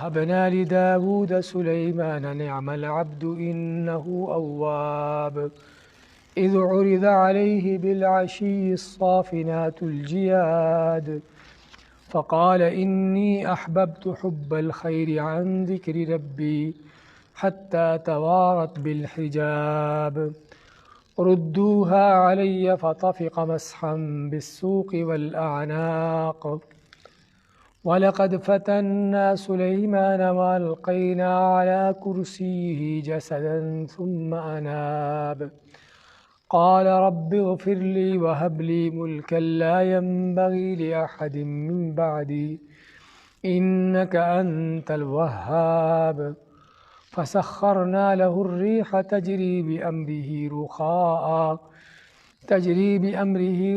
وَهَبْنَا لِدَاوُودَ سُلَيْمَانَ نِعْمَ الْعَبْدُ إِنَّهُ أَوَّابٌ إِذْ عُرِضَ عَلَيْهِ بِالْعَشِيِّ الصَّافِنَاتُ الْجِيَادُ فقال إني أحببت حب الخير عن ذكر ربي حتى توارت بالحجاب ردوها علي فطفق مسحا بالسوق والأعناق ولقد فتنا سليمان وألقينا على كرسيه جسدا ثم أناب قال رب اغفر لي وهب لي ملكا لا ينبغي لأحد من بعدي إنك أنت الوهاب فسخرنا له الريح تجري بأمره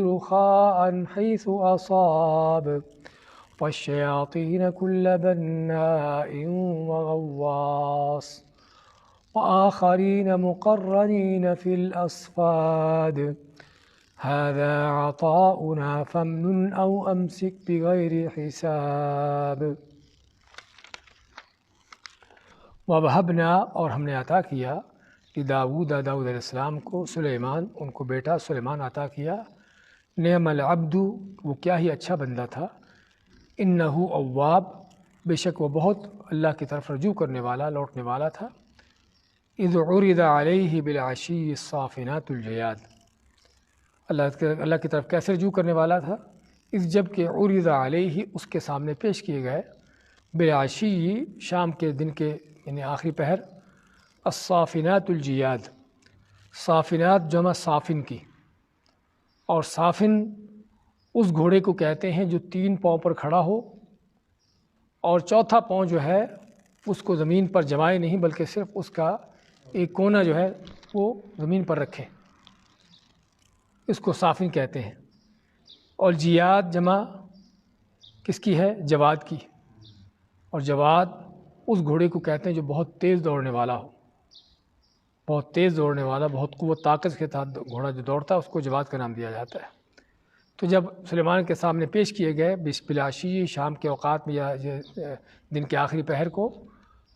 رخاء حيث أصاب والشياطين كل بناء وغواص وآخرين مقرنين في الأصفاد هذا عطاؤنا فامنن أو أمسك بغير حساب وَوَهَبْنَا اور ہم نے عطا کیا داؤد علیہ السلام کو سلیمان ان کو بیٹا سلیمان عطا کیا نعم العبد وہ کیا ہی اچھا بندہ تھا انہ اواب بے شک وہ بہت اللہ کی طرف رجوع کرنے والا لوٹنے والا تھا اذ عرض علیہ بالعشی الصافنات الجیاد اللہ کی طرف کیسے رجوع کرنے والا تھا اس جب کہ عرض علیہ اس کے سامنے پیش کیے گئے بالعشی شام کے دن کے یعنی آخری پہر الصافنات الجیاد صافنات جمع صافن کی اور صافن اس گھوڑے کو کہتے ہیں جو 3 پاؤں پر کھڑا ہو اور چوتھا پاؤں جو ہے اس کو زمین پر جمائے نہیں بلکہ صرف اس کا ایک کونا جو ہے وہ زمین پر رکھے اس کو صافن کہتے ہیں اور جیاد جمع کس کی ہے جواد کی اور جواد اس گھوڑے کو کہتے ہیں جو بہت تیز دوڑنے والا ہو بہت تیز دوڑنے والا بہت قوت طاقت کے ساتھ گھوڑا جو دوڑتا ہے اس کو جواد کا نام دیا جاتا ہے تو جب سلیمان کے سامنے پیش کیے گئے بالعشی شام کے اوقات میں یا دن کے آخری پہر کو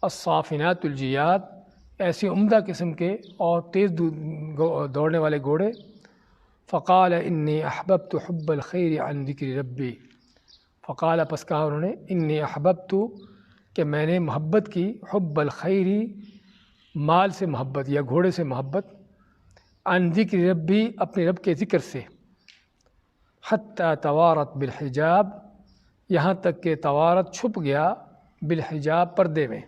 الصافنات الجیاد ایسی عمدہ قسم کے اور تیز دوڑنے والے گھوڑے فقال انی احببت حب الخیر عن ذکر ربی فقال پس کہا انہوں نے انی احببت کہ میں نے محبت کی حب الخیری مال سے محبت یا گھوڑے سے محبت عن ذکر ربی اپنے رب کے ذکر سے حتی توارت بالحجاب یہاں تک کہ توارت چھپ گیا بالحجاب پردے میں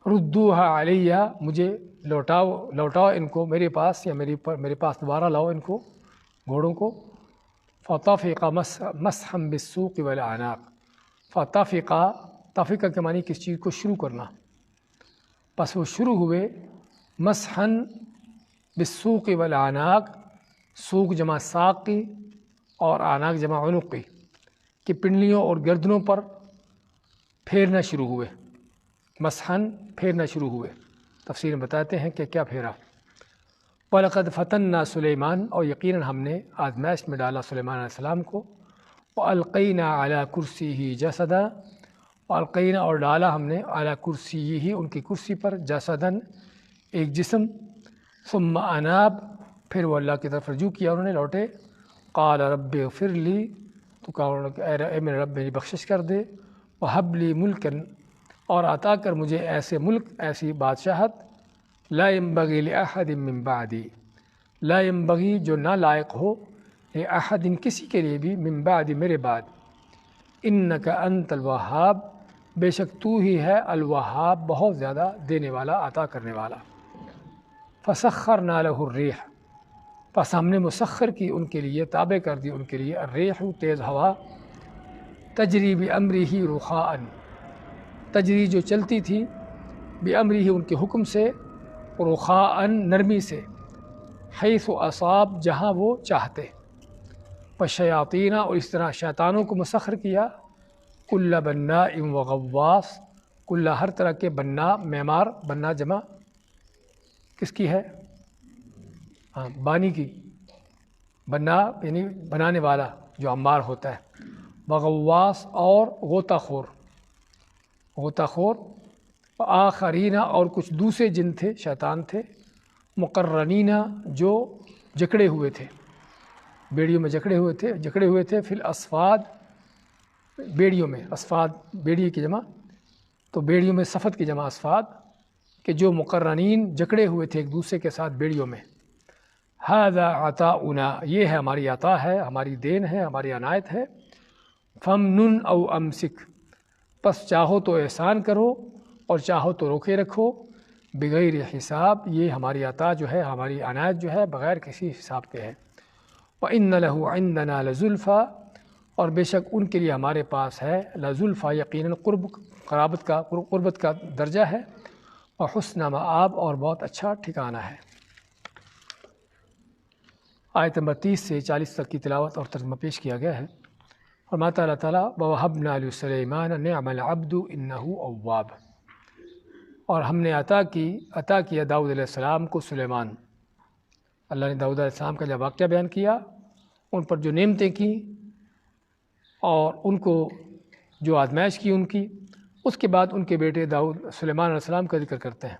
ردوها علیہ مجھے لوٹاؤ ان کو میرے پاس یا میرے پاس دوبارہ لاؤ ان کو گھوڑوں کو فطفق مسحا بالسوق والاعناق طفقہ کے معنی کس چیز کو شروع کرنا پس وہ شروع ہوئے مسحا بالسوق والاعناق سوق جمع ساق کی اور اعناق جمع عنق کی کہ پنڈلیوں اور گردنوں پر پھیرنا شروع ہوئے مسحن پھیرنا شروع ہوئے تفسیر میں بتاتے ہیں کہ کیا پھیرا وَلَقَدْ فَتَنَّا سُلَيْمَانَ اور یقیناً ہم نے آزمائش میں ڈالا سلیمان علیہ السلام کو وَأَلْقَيْنَا عَلَى كُرْسِيهِ جَسَدًا وَأَلْقَيْنَا اور ڈالا ہم نے عَلَى كُرْسِيهِ ان کی کرسی پر جسدًا ایک جسم ثم اناب پھر وہ اللہ کی طرف رجوع کیا انہوں نے لوٹے قال رب اغفر لی تو کہا اے میرے رب میری بخشش کر دے وہب لی ملکن اور عطا کر مجھے ایسے ملک ایسی بادشاہت لا ينبغي لأحد من بعدی لا ينبغی جو نہ لائق ہو لأحد کسی کے لیے بھی من بعدی میرے بعد انک انت الوہاب بے شک تو ہی ہے الوہاب بہت زیادہ دینے والا عطا کرنے والا فسخرنا له الریح پس ہم نے مسخر کی ان کے لیے تابع کر دی ان کے لیے الریح تیز ہوا تجری بامرہ رخاء تجری جو چلتی تھی بامرہ ان کے حکم سے رخاء نرمی سے حیث اصاب جہاں وہ چاہتے والشیاطین اور اس طرح شیطانوں کو مسخر کیا کل بناء و غواص کل ہر طرح کے بناء معمار بناء جمع کس کی ہے بانی کی بناء یعنی بنانے والا جو عمار ہوتا ہے وغواص اور غوطہ خور، آخرین اور کچھ دوسرے جن تھے، شیطان تھے، مقرنین جو جکڑے ہوئے تھے، بیڑیوں میں جکڑے ہوئے تھے، فی الاصفاد بیڑیوں میں، اصفاد بیڑی کی جمع، تو بیڑیوں میں صفت کی جمع اصفاد، کہ جو مقرنین جکڑے ہوئے تھے ایک دوسرے کے ساتھ بیڑیوں میں۔ ھذا عطاؤنا، یہ ہے ہماری عطا ہے، ہماری دین ہے، ہماری عنایت ہے۔ فمنن او امسک، پس چاہو تو احسان کرو اور چاہو تو روکے رکھو، بغیر حساب، یہ ہماری عطا جو ہے، ہماری عنایت جو ہے بغیر کسی حساب کے ہے۔ وَإِنَّ لَهُ عِندَنَا لَزُلْفَىٰ، اور بے شک ان کے لیے ہمارے پاس ہے لزلفیٰ، یقیناً قربت کا درجہ ہے، اور حسن مآب، اور بہت اچھا ٹھکانہ ہے۔ آیت نمبر 30 سے 40 تک کی تلاوت اور ترجمہ پیش کیا گیا ہے۔ فرماتا اللہ تعالیٰ وَوَهَبْنَا لِسُلَيْمَانَ نِعْمَ الْعَبْدُ إِنَّهُ أَوَّابٌ، اور ہم نے عطا کیا داؤد علیہ السلام کو سلیمان۔ اللہ نے داؤد علیہ السلام کا جب واقعہ بیان کیا، ان پر جو نعمتیں کی اور ان کو جو آزمائش کی ان کی، اس کے بعد ان کے بیٹے سلیمان علیہ السلام کا ذکر کرتے ہیں۔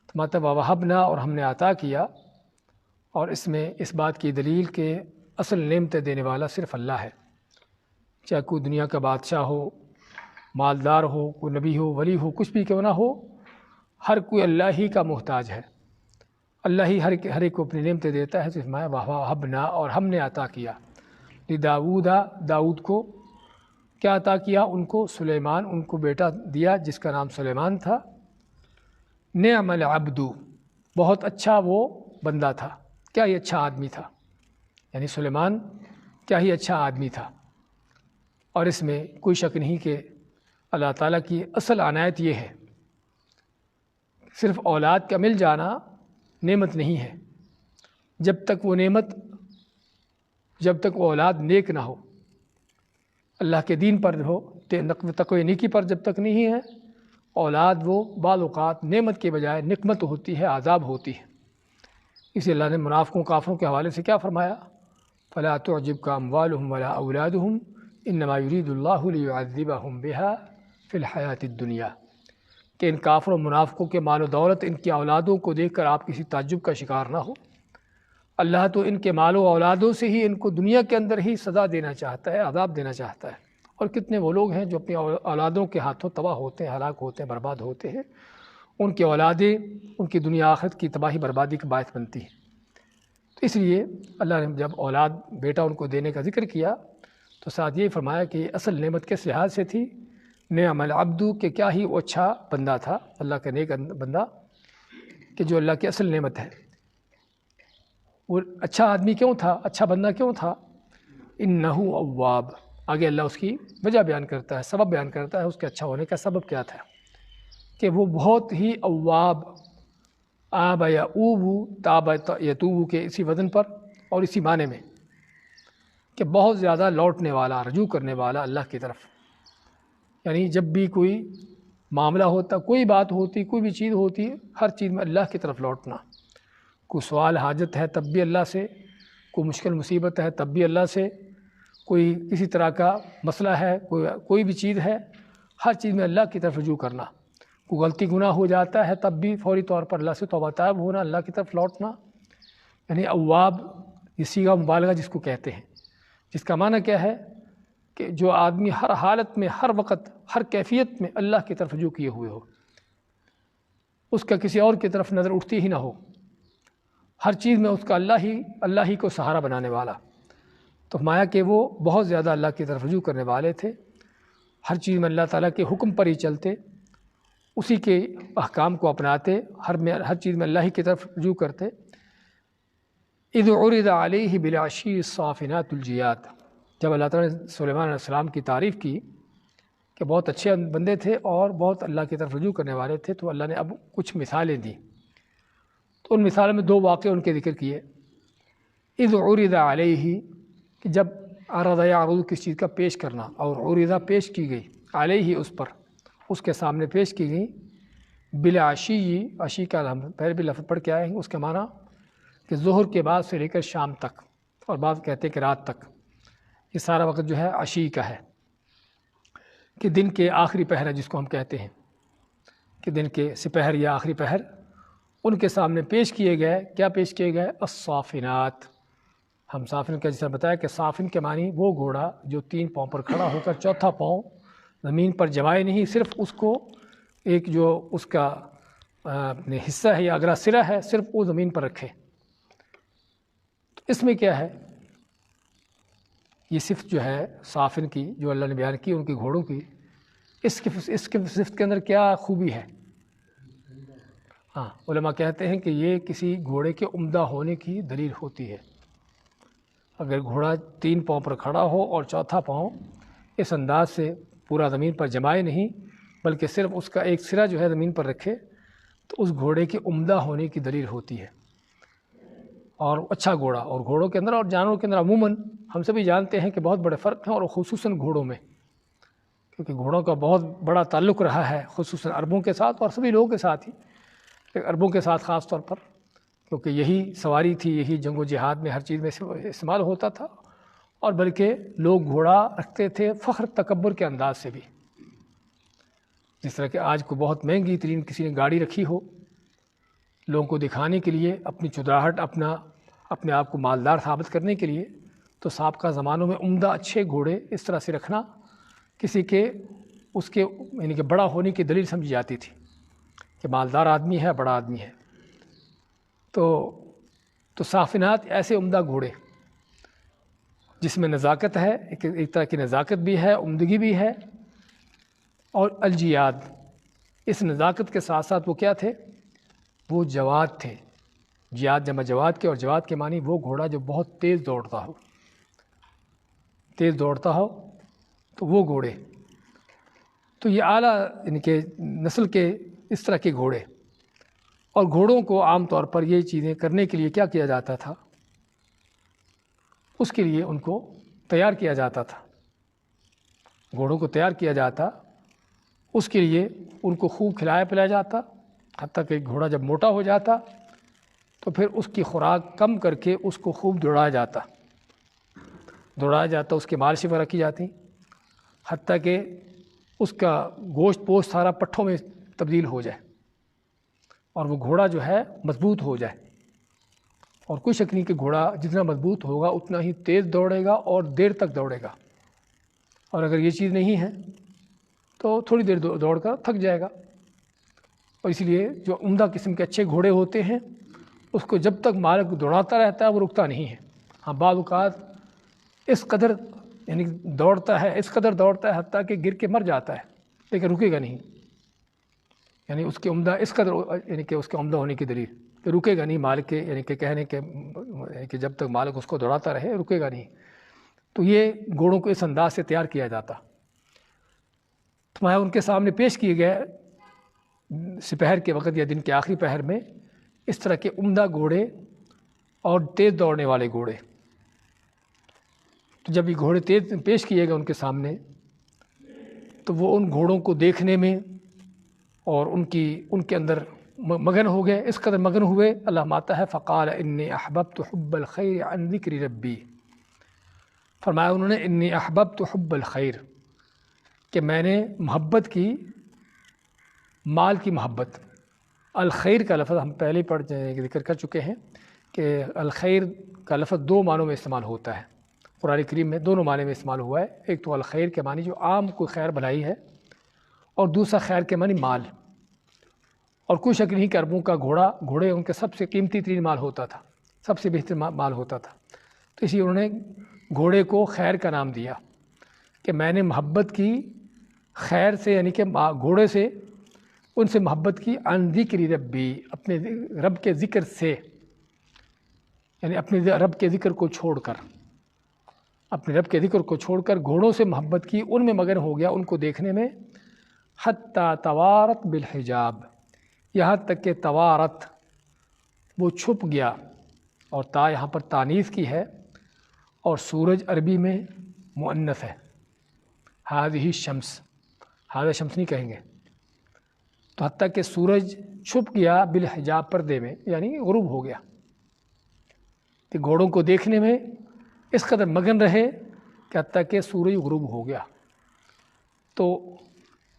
تو مطلب وَوَهَبْنَا، اور ہم نے عطا کیا، اور اس میں اس بات کی دلیل کہ اصل نعمتیں دینے والا صرف اللہ ہے، چاہے کوئی دنیا کا بادشاہ ہو، مالدار ہو، کوئی نبی ہو، ولی ہو، کچھ بھی کیوں نہ ہو، ہر کوئی اللہ ہی کا محتاج ہے، اللہ ہی ہر ایک کو اپنی نعمتیں دیتا ہے۔ تو اس میں وَوَهَبْنَا، اور ہم نے عطا کیا، داؤد کو کیا عطا کیا؟ ان کو سلیمان، ان کو بیٹا دیا جس کا نام سلیمان تھا۔ نعم العبد، بہت اچھا وہ بندہ تھا، کیا ہی اچھا آدمی تھا، یعنی سلیمان کیا ہی اچھا آدمی تھا۔ اور اس میں کوئی شک نہیں کہ اللہ تعالیٰ کی اصل عنایت یہ ہے، صرف اولاد کا مل جانا نعمت نہیں ہے، جب تک وہ اولاد نیک نہ ہو، اللہ کے دین پر ہو، تقوی نیکی پر جب تک نہیں ہے، اولاد وہ بعض اوقات نعمت کے بجائے نقمت ہوتی ہے، عذاب ہوتی ہے۔ اسی اللہ نے منافقوں کافروں کے حوالے سے کیا فرمایا؟ فَلَا تُعْجِبْكَ أَمْوَالُهُمْ وَلَا أَوْلَادُهُمْ إِنَّمَا يُرِيدُ اللَّهُ لِيُعَذِّبَهُمْ بِهَا فِي الْحَيَاةِ الدُّنْيَا، کہ ان کافروں منافقوں کے مال و دولت، ان کی اولادوں کو دیکھ کر آپ کسی تعجب کا شکار نہ ہو۔ اللہ تو ان کے مال و اولادوں سے ہی ان کو دنیا کے اندر ہی سزا دینا چاہتا ہے، عذاب دینا چاہتا ہے۔ اور کتنے وہ لوگ ہیں جو اپنی اولادوں کے ہاتھوں تباہ ہوتے ہیں، ہلاک ہوتے ہیں، برباد ہوتے ہیں، ان کی اولادیں ان کی دنیا آخرت کی تباہی بربادی کا باعث بنتی ہیں۔ تو اس لیے اللہ نے جب اولاد بیٹا ان کو دینے کا ذکر کیا تو ساتھ یہ فرمایا کہ یہ اصل نعمت کس لحاظ سے تھی؟ نعم العبد، کہ کیا ہی وہ اچھا بندہ تھا، اللہ کا نیک بندہ، کہ جو اللہ کی اصل نعمت ہے۔ وہ اچھا آدمی کیوں تھا، اچھا بندہ کیوں تھا؟ انہ اواب، آگے اللہ اس کی وجہ بیان کرتا ہے، سبب بیان کرتا ہے، اس کے اچھا ہونے کا سبب کیا تھا، کہ وہ بہت ہی اواب، آب یا اوبو، تاب یتوبو کے اسی وزن پر اور اسی معنی میں، کہ بہت زیادہ لوٹنے والا، رجوع کرنے والا اللہ کی طرف، یعنی جب بھی کوئی معاملہ ہوتا، کوئی بات ہوتی، کوئی بھی چیز ہوتی، ہر چیز میں اللہ کی طرف لوٹنا۔ کوئی سوال حاجت ہے تب بھی اللہ سے، کوئی مشکل مصیبت ہے تب بھی اللہ سے، کوئی کسی طرح کا مسئلہ ہے، کوئی بھی چیز ہے، ہر چیز میں اللہ کی طرف رجوع کرنا۔ کوئی غلطی گناہ ہو جاتا ہے تب بھی فوری طور پر اللہ سے توبہ طائب ہونا، اللہ کی طرف لوٹنا، یعنی اواب یہ صیغہ مبالغہ جس کو کہتے ہیں، جس کا معنی کیا ہے کہ جو آدمی ہر حالت میں، ہر وقت، ہر کیفیت میں اللہ کی طرف رجوع کیے ہوئے ہو، اس کا کسی اور کی طرف نظر اٹھتی ہی نہ ہو، ہر چیز میں اس کا اللہ ہی کو سہارا بنانے والا۔ تو فرمایا کہ وہ بہت زیادہ اللہ کی طرف رجوع کرنے والے تھے، ہر چیز میں اللہ تعالیٰ کے حکم پر ہی چلتے، اسی کے احکام کو اپناتے، ہر چیز میں اللہ ہی کی طرف رجوع کرتے۔ اذ عرض علیہ بالعشی الصافنات الجیاد، جب اللہ تعالیٰ نے سلیمان علیہ السلام کی تعریف کی کہ بہت اچھے بندے تھے اور بہت اللہ کی طرف رجوع کرنے والے تھے، تو اللہ نے اب کچھ مثالیں دیں، تو ان مثالوں میں دو واقعے ان کے ذکر کیے۔ اذ عرض علیہ، کہ جب عرض یعرض کس چیز کا پیش کرنا، اور عرض پیش کی گئی، علیہ اس پر، اس کے سامنے پیش کی گئی، بالعشی، عشی کا ہم پہلے بھی لفظ پڑھ کے آئے ہیں، اس کا معنی کہ ظہر کے بعد سے لے کر شام تک، اور بعض کہتے ہیں کہ رات تک، یہ سارا وقت جو ہے عشی کا ہے۔ کہ دن کے آخری پہر جس کو ہم کہتے ہیں کہ دن کے سپہر یا آخری پہر، ان کے سامنے پیش کیے گئے، کیا پیش کیے گئے؟ الصافنات۔ ہم صافن کا جیسا بتایا کہ صافن کے معنی وہ گھوڑا جو 3 پاؤں پر کھڑا ہو کر چوتھا پاؤں زمین پر جمائے نہیں، صرف اس کو ایک جو اس کا حصہ ہے یا اگلا سرا ہے صرف وہ زمین پر رکھے۔ تو اس میں کیا ہے؟ یہ صفت جو ہے صافن کی جو اللہ نے بیان کی ان کے گھوڑوں کی، اس کی صفت کے اندر کیا خوبی ہے؟ ہاں، علماء کہتے ہیں کہ یہ کسی گھوڑے کے عمدہ ہونے کی دلیل ہوتی ہے۔ اگر گھوڑا 3 پاؤں پر کھڑا ہو اور چوتھا پاؤں اس انداز سے پورا زمین پر جمائے نہیں بلکہ صرف اس کا ایک سرا جو ہے زمین پر رکھے، تو اس گھوڑے کے عمدہ ہونے کی دلیل ہوتی ہے۔ اور اچھا گھوڑا، اور گھوڑوں کے اندر اور جانوروں کے اندر عموماً ہم سبھی جانتے ہیں کہ بہت بڑے فرق ہیں، اور خصوصاً گھوڑوں میں، کیونکہ گھوڑوں کا بہت بڑا تعلق رہا ہے خصوصاً عربوں کے ساتھ اور سبھی لوگوں کے ساتھ ہی، عربوں کے ساتھ خاص طور پر، کیونکہ یہی سواری تھی، یہی جنگ و جہاد میں ہر چیز میں استعمال ہوتا تھا، اور بلکہ لوگ گھوڑا رکھتے تھے فخر تکبر کے انداز سے بھی۔ جس طرح کہ آج کو بہت مہنگی ترین کسی نے گاڑی رکھی ہو لوگوں کو دکھانے کے لیے، اپنی چودراہٹ، اپنے آپ کو مالدار ثابت کرنے کے لیے، تو سابقہ زمانوں میں عمدہ اچھے گھوڑے اس طرح سے رکھنا کسی کے اس کے یعنی کہ بڑا ہونے کی دلیل سمجھی جاتی تھی کہ مالدار آدمی ہے، بڑا آدمی ہے۔ تو صافنات ایسے عمدہ گھوڑے جس میں نزاکت ہے، ایک طرح کی نزاکت بھی ہے، عمدگی بھی ہے، اور الجیاد، اس نزاکت کے ساتھ ساتھ وہ کیا تھے؟ وہ جواد تھے۔ جیاد جمع جواد کے، اور جواد کے معنی وہ گھوڑا جو بہت تیز دوڑتا ہو، تو وہ گھوڑے۔ تو یہ اعلیٰ یعنی کہ نسل کے اس طرح کے گھوڑے، اور گھوڑوں کو عام طور پر یہ چیزیں کرنے کے لیے کیا کیا جاتا تھا؟ اس کے لیے ان کو تیار کیا جاتا تھا، گھوڑوں کو تیار کیا جاتا، اس کے لیے ان کو خوب کھلایا پلایا جاتا، حتیٰ کہ گھوڑا جب موٹا ہو جاتا تو پھر اس کی خوراک کم کر کے اس کو خوب دوڑایا جاتا، اس کی مالشیں رکھی جاتی، حتیٰ کہ اس کا گوشت پوشت سارا پٹھوں میں تبدیل ہو جائے اور وہ گھوڑا جو ہے مضبوط ہو جائے۔ اور کوئی شک نہیں کہ گھوڑا جتنا مضبوط ہوگا اتنا ہی تیز دوڑے گا اور دیر تک دوڑے گا، اور اگر یہ چیز نہیں ہے تو تھوڑی دیر دوڑ کر تھک جائے گا۔ اور اسی لیے جو عمدہ قسم کے اچھے گھوڑے ہوتے ہیں اس کو جب تک مالک دوڑاتا رہتا ہے وہ رکتا نہیں ہے۔ ہاں، بعض اوقات اس قدر یعنی دوڑتا ہے حتیٰ کہ گر کے مر جاتا ہے، لیکن رکے گا نہیں، یعنی اس کے عمدہ اس قدر یعنی کہ اس کے عمدہ ہونے کی دلیل کہ رکے گا نہیں، مالک کے یعنی کہ کہنے کے کہ جب تک مالک اس کو دوڑاتا رہے رکے گا نہیں۔ تو یہ گھوڑوں کو اس انداز سے تیار کیا جاتا۔ تو ان کے سامنے پیش کیے گئے سپہر کے وقت یا دن کے آخری پہر میں اس طرح کے عمدہ گھوڑے اور تیز دوڑنے والے گھوڑے۔ تو جب یہ گھوڑے تیز پیش کیے گئے ان کے سامنے تو وہ ان گھوڑوں کو دیکھنے میں اور ان کے اندر مگن ہو گئے، اس قدر مگن ہوئے، اللہ ماتا ہے فقال انی احببت حب الخیر عن ذکر ربی، فرمایا انہوں نے انی احببت حب الخیر، کہ میں نے محبت کی، مال کی محبت۔ الخیر کا لفظ ہم پہلے ذکر کر چکے ہیں کہ الخیر کا لفظ 2 معنوں میں استعمال ہوتا ہے، قرآن کریم میں دونوں معنی میں استعمال ہوا ہے۔ ایک تو الخیر کے معنی جو عام کوئی خیر بھلائی ہے، اور دوسرا خیر کے معنی مال۔ اور کوئی شک نہیں کہ عربوں کا گھوڑے ان کے سب سے قیمتی ترین مال ہوتا تھا، سب سے بہتر مال ہوتا تھا، تو اسی انہوں نے گھوڑے کو خیر کا نام دیا کہ میں نے محبت کی خیر سے، یعنی کہ گھوڑے سے ان سے محبت کی، عن ذکر ربی، اپنے رب کے ذکر سے، یعنی اپنے رب کے ذکر کو چھوڑ کر گھوڑوں سے محبت کی، ان میں مگن ہو گیا ان کو دیکھنے میں، حتیٰ توارت بالحجاب، یہاں تک کہ توارت وہ چھپ گیا، اور تا یہاں پر تانیث کی ہے، اور سورج عربی میں مؤنث ہے، ہذہ شمس، ہذا شمس نہیں کہیں گے، تو حتیٰ کہ سورج چھپ گیا بالحجاب، پردے میں، یعنی غروب ہو گیا، کہ گھوڑوں کو دیکھنے میں اس قدر مگن رہے کہ حتیٰ کہ سورج غروب ہو گیا۔ تو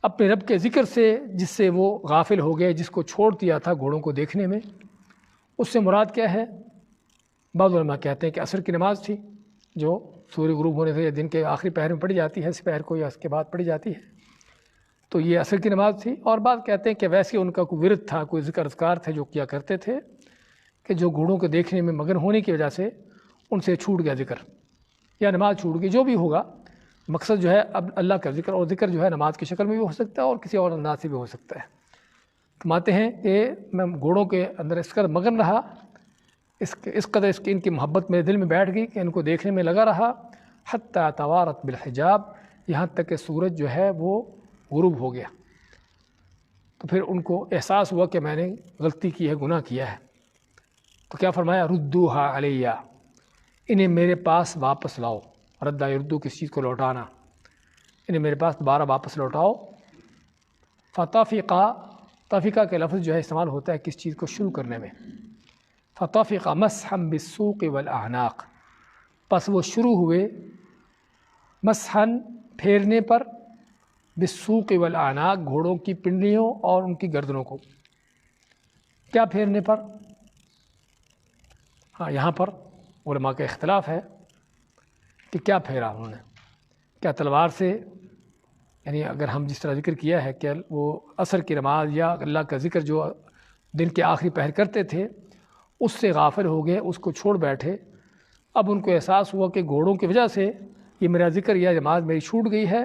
اپنے رب کے ذکر سے جس سے وہ غافل ہو گئے، جس کو چھوڑ دیا تھا گھوڑوں کو دیکھنے میں، اس سے مراد کیا ہے؟ بعض علماء کہتے ہیں کہ عصر کی نماز تھی جو سورج غروب ہونے سے یا دن کے آخری پہر میں پڑھی جاتی ہے، سپہر کو یا اس کے بعد پڑھی جاتی ہے، تو یہ عصر کی نماز تھی۔ اور بعض کہتے ہیں کہ ویسے ان کا کوئی ورد تھا، کوئی ذکر اذکار تھے جو کیا کرتے تھے، کہ جو گھوڑوں کو دیکھنے میں مگن ہونے کی وجہ سے ان سے چھوٹ گیا ذکر یا نماز چھوٹ گئی، جو بھی ہوگا مقصد جو ہے اب اللہ کا ذکر، اور ذکر جو ہے نماز کی شکل میں بھی ہو سکتا ہے اور کسی اور انداز سے بھی ہو سکتا ہے۔ فرماتے ہیں کہ میں گھوڑوں کے اندر اس قدر مگن رہا، اس قدر ان کی محبت میرے دل میں بیٹھ گئی کہ ان کو دیکھنے میں لگا رہا، حتیٰ توارت بالحجاب، یہاں تک کہ سورج جو ہے وہ غروب ہو گیا۔ تو پھر ان کو احساس ہوا کہ میں نے غلطی کی ہے، گناہ کیا ہے، تو کیا فرمایا؟ ردوہا علیہ، انہیں میرے پاس واپس لاؤ۔ ردہ یردو کسی چیز کو لوٹانا، انہیں میرے پاس دوبارہ واپس لوٹاؤ۔ فطفقا، طفقہ کے لفظ جو ہے استعمال ہوتا ہے کس چیز کو شروع کرنے میں، فطفقا مسحا بالسوق والاعناق، پس وہ شروع ہوئے مسحا پھیرنے پر، بالسوق والاعناق گھوڑوں کی پنڈلیوں اور ان کی گردنوں کو۔ کیا پھیرنے پر؟ ہاں یہاں پر علماء کا اختلاف ہے کہ کیا پھیرا انہوں نے، کیا تلوار سے؟ یعنی اگر ہم جس طرح ذکر کیا ہے کہ وہ عصر کی نماز یا اللہ کا ذکر جو دن کے آخری پہر کرتے تھے اس سے غافل ہو گئے، اس کو چھوڑ بیٹھے، اب ان کو احساس ہوا کہ گھوڑوں کی وجہ سے یہ میرا ذکر یا نماز میری چھوٹ گئی ہے،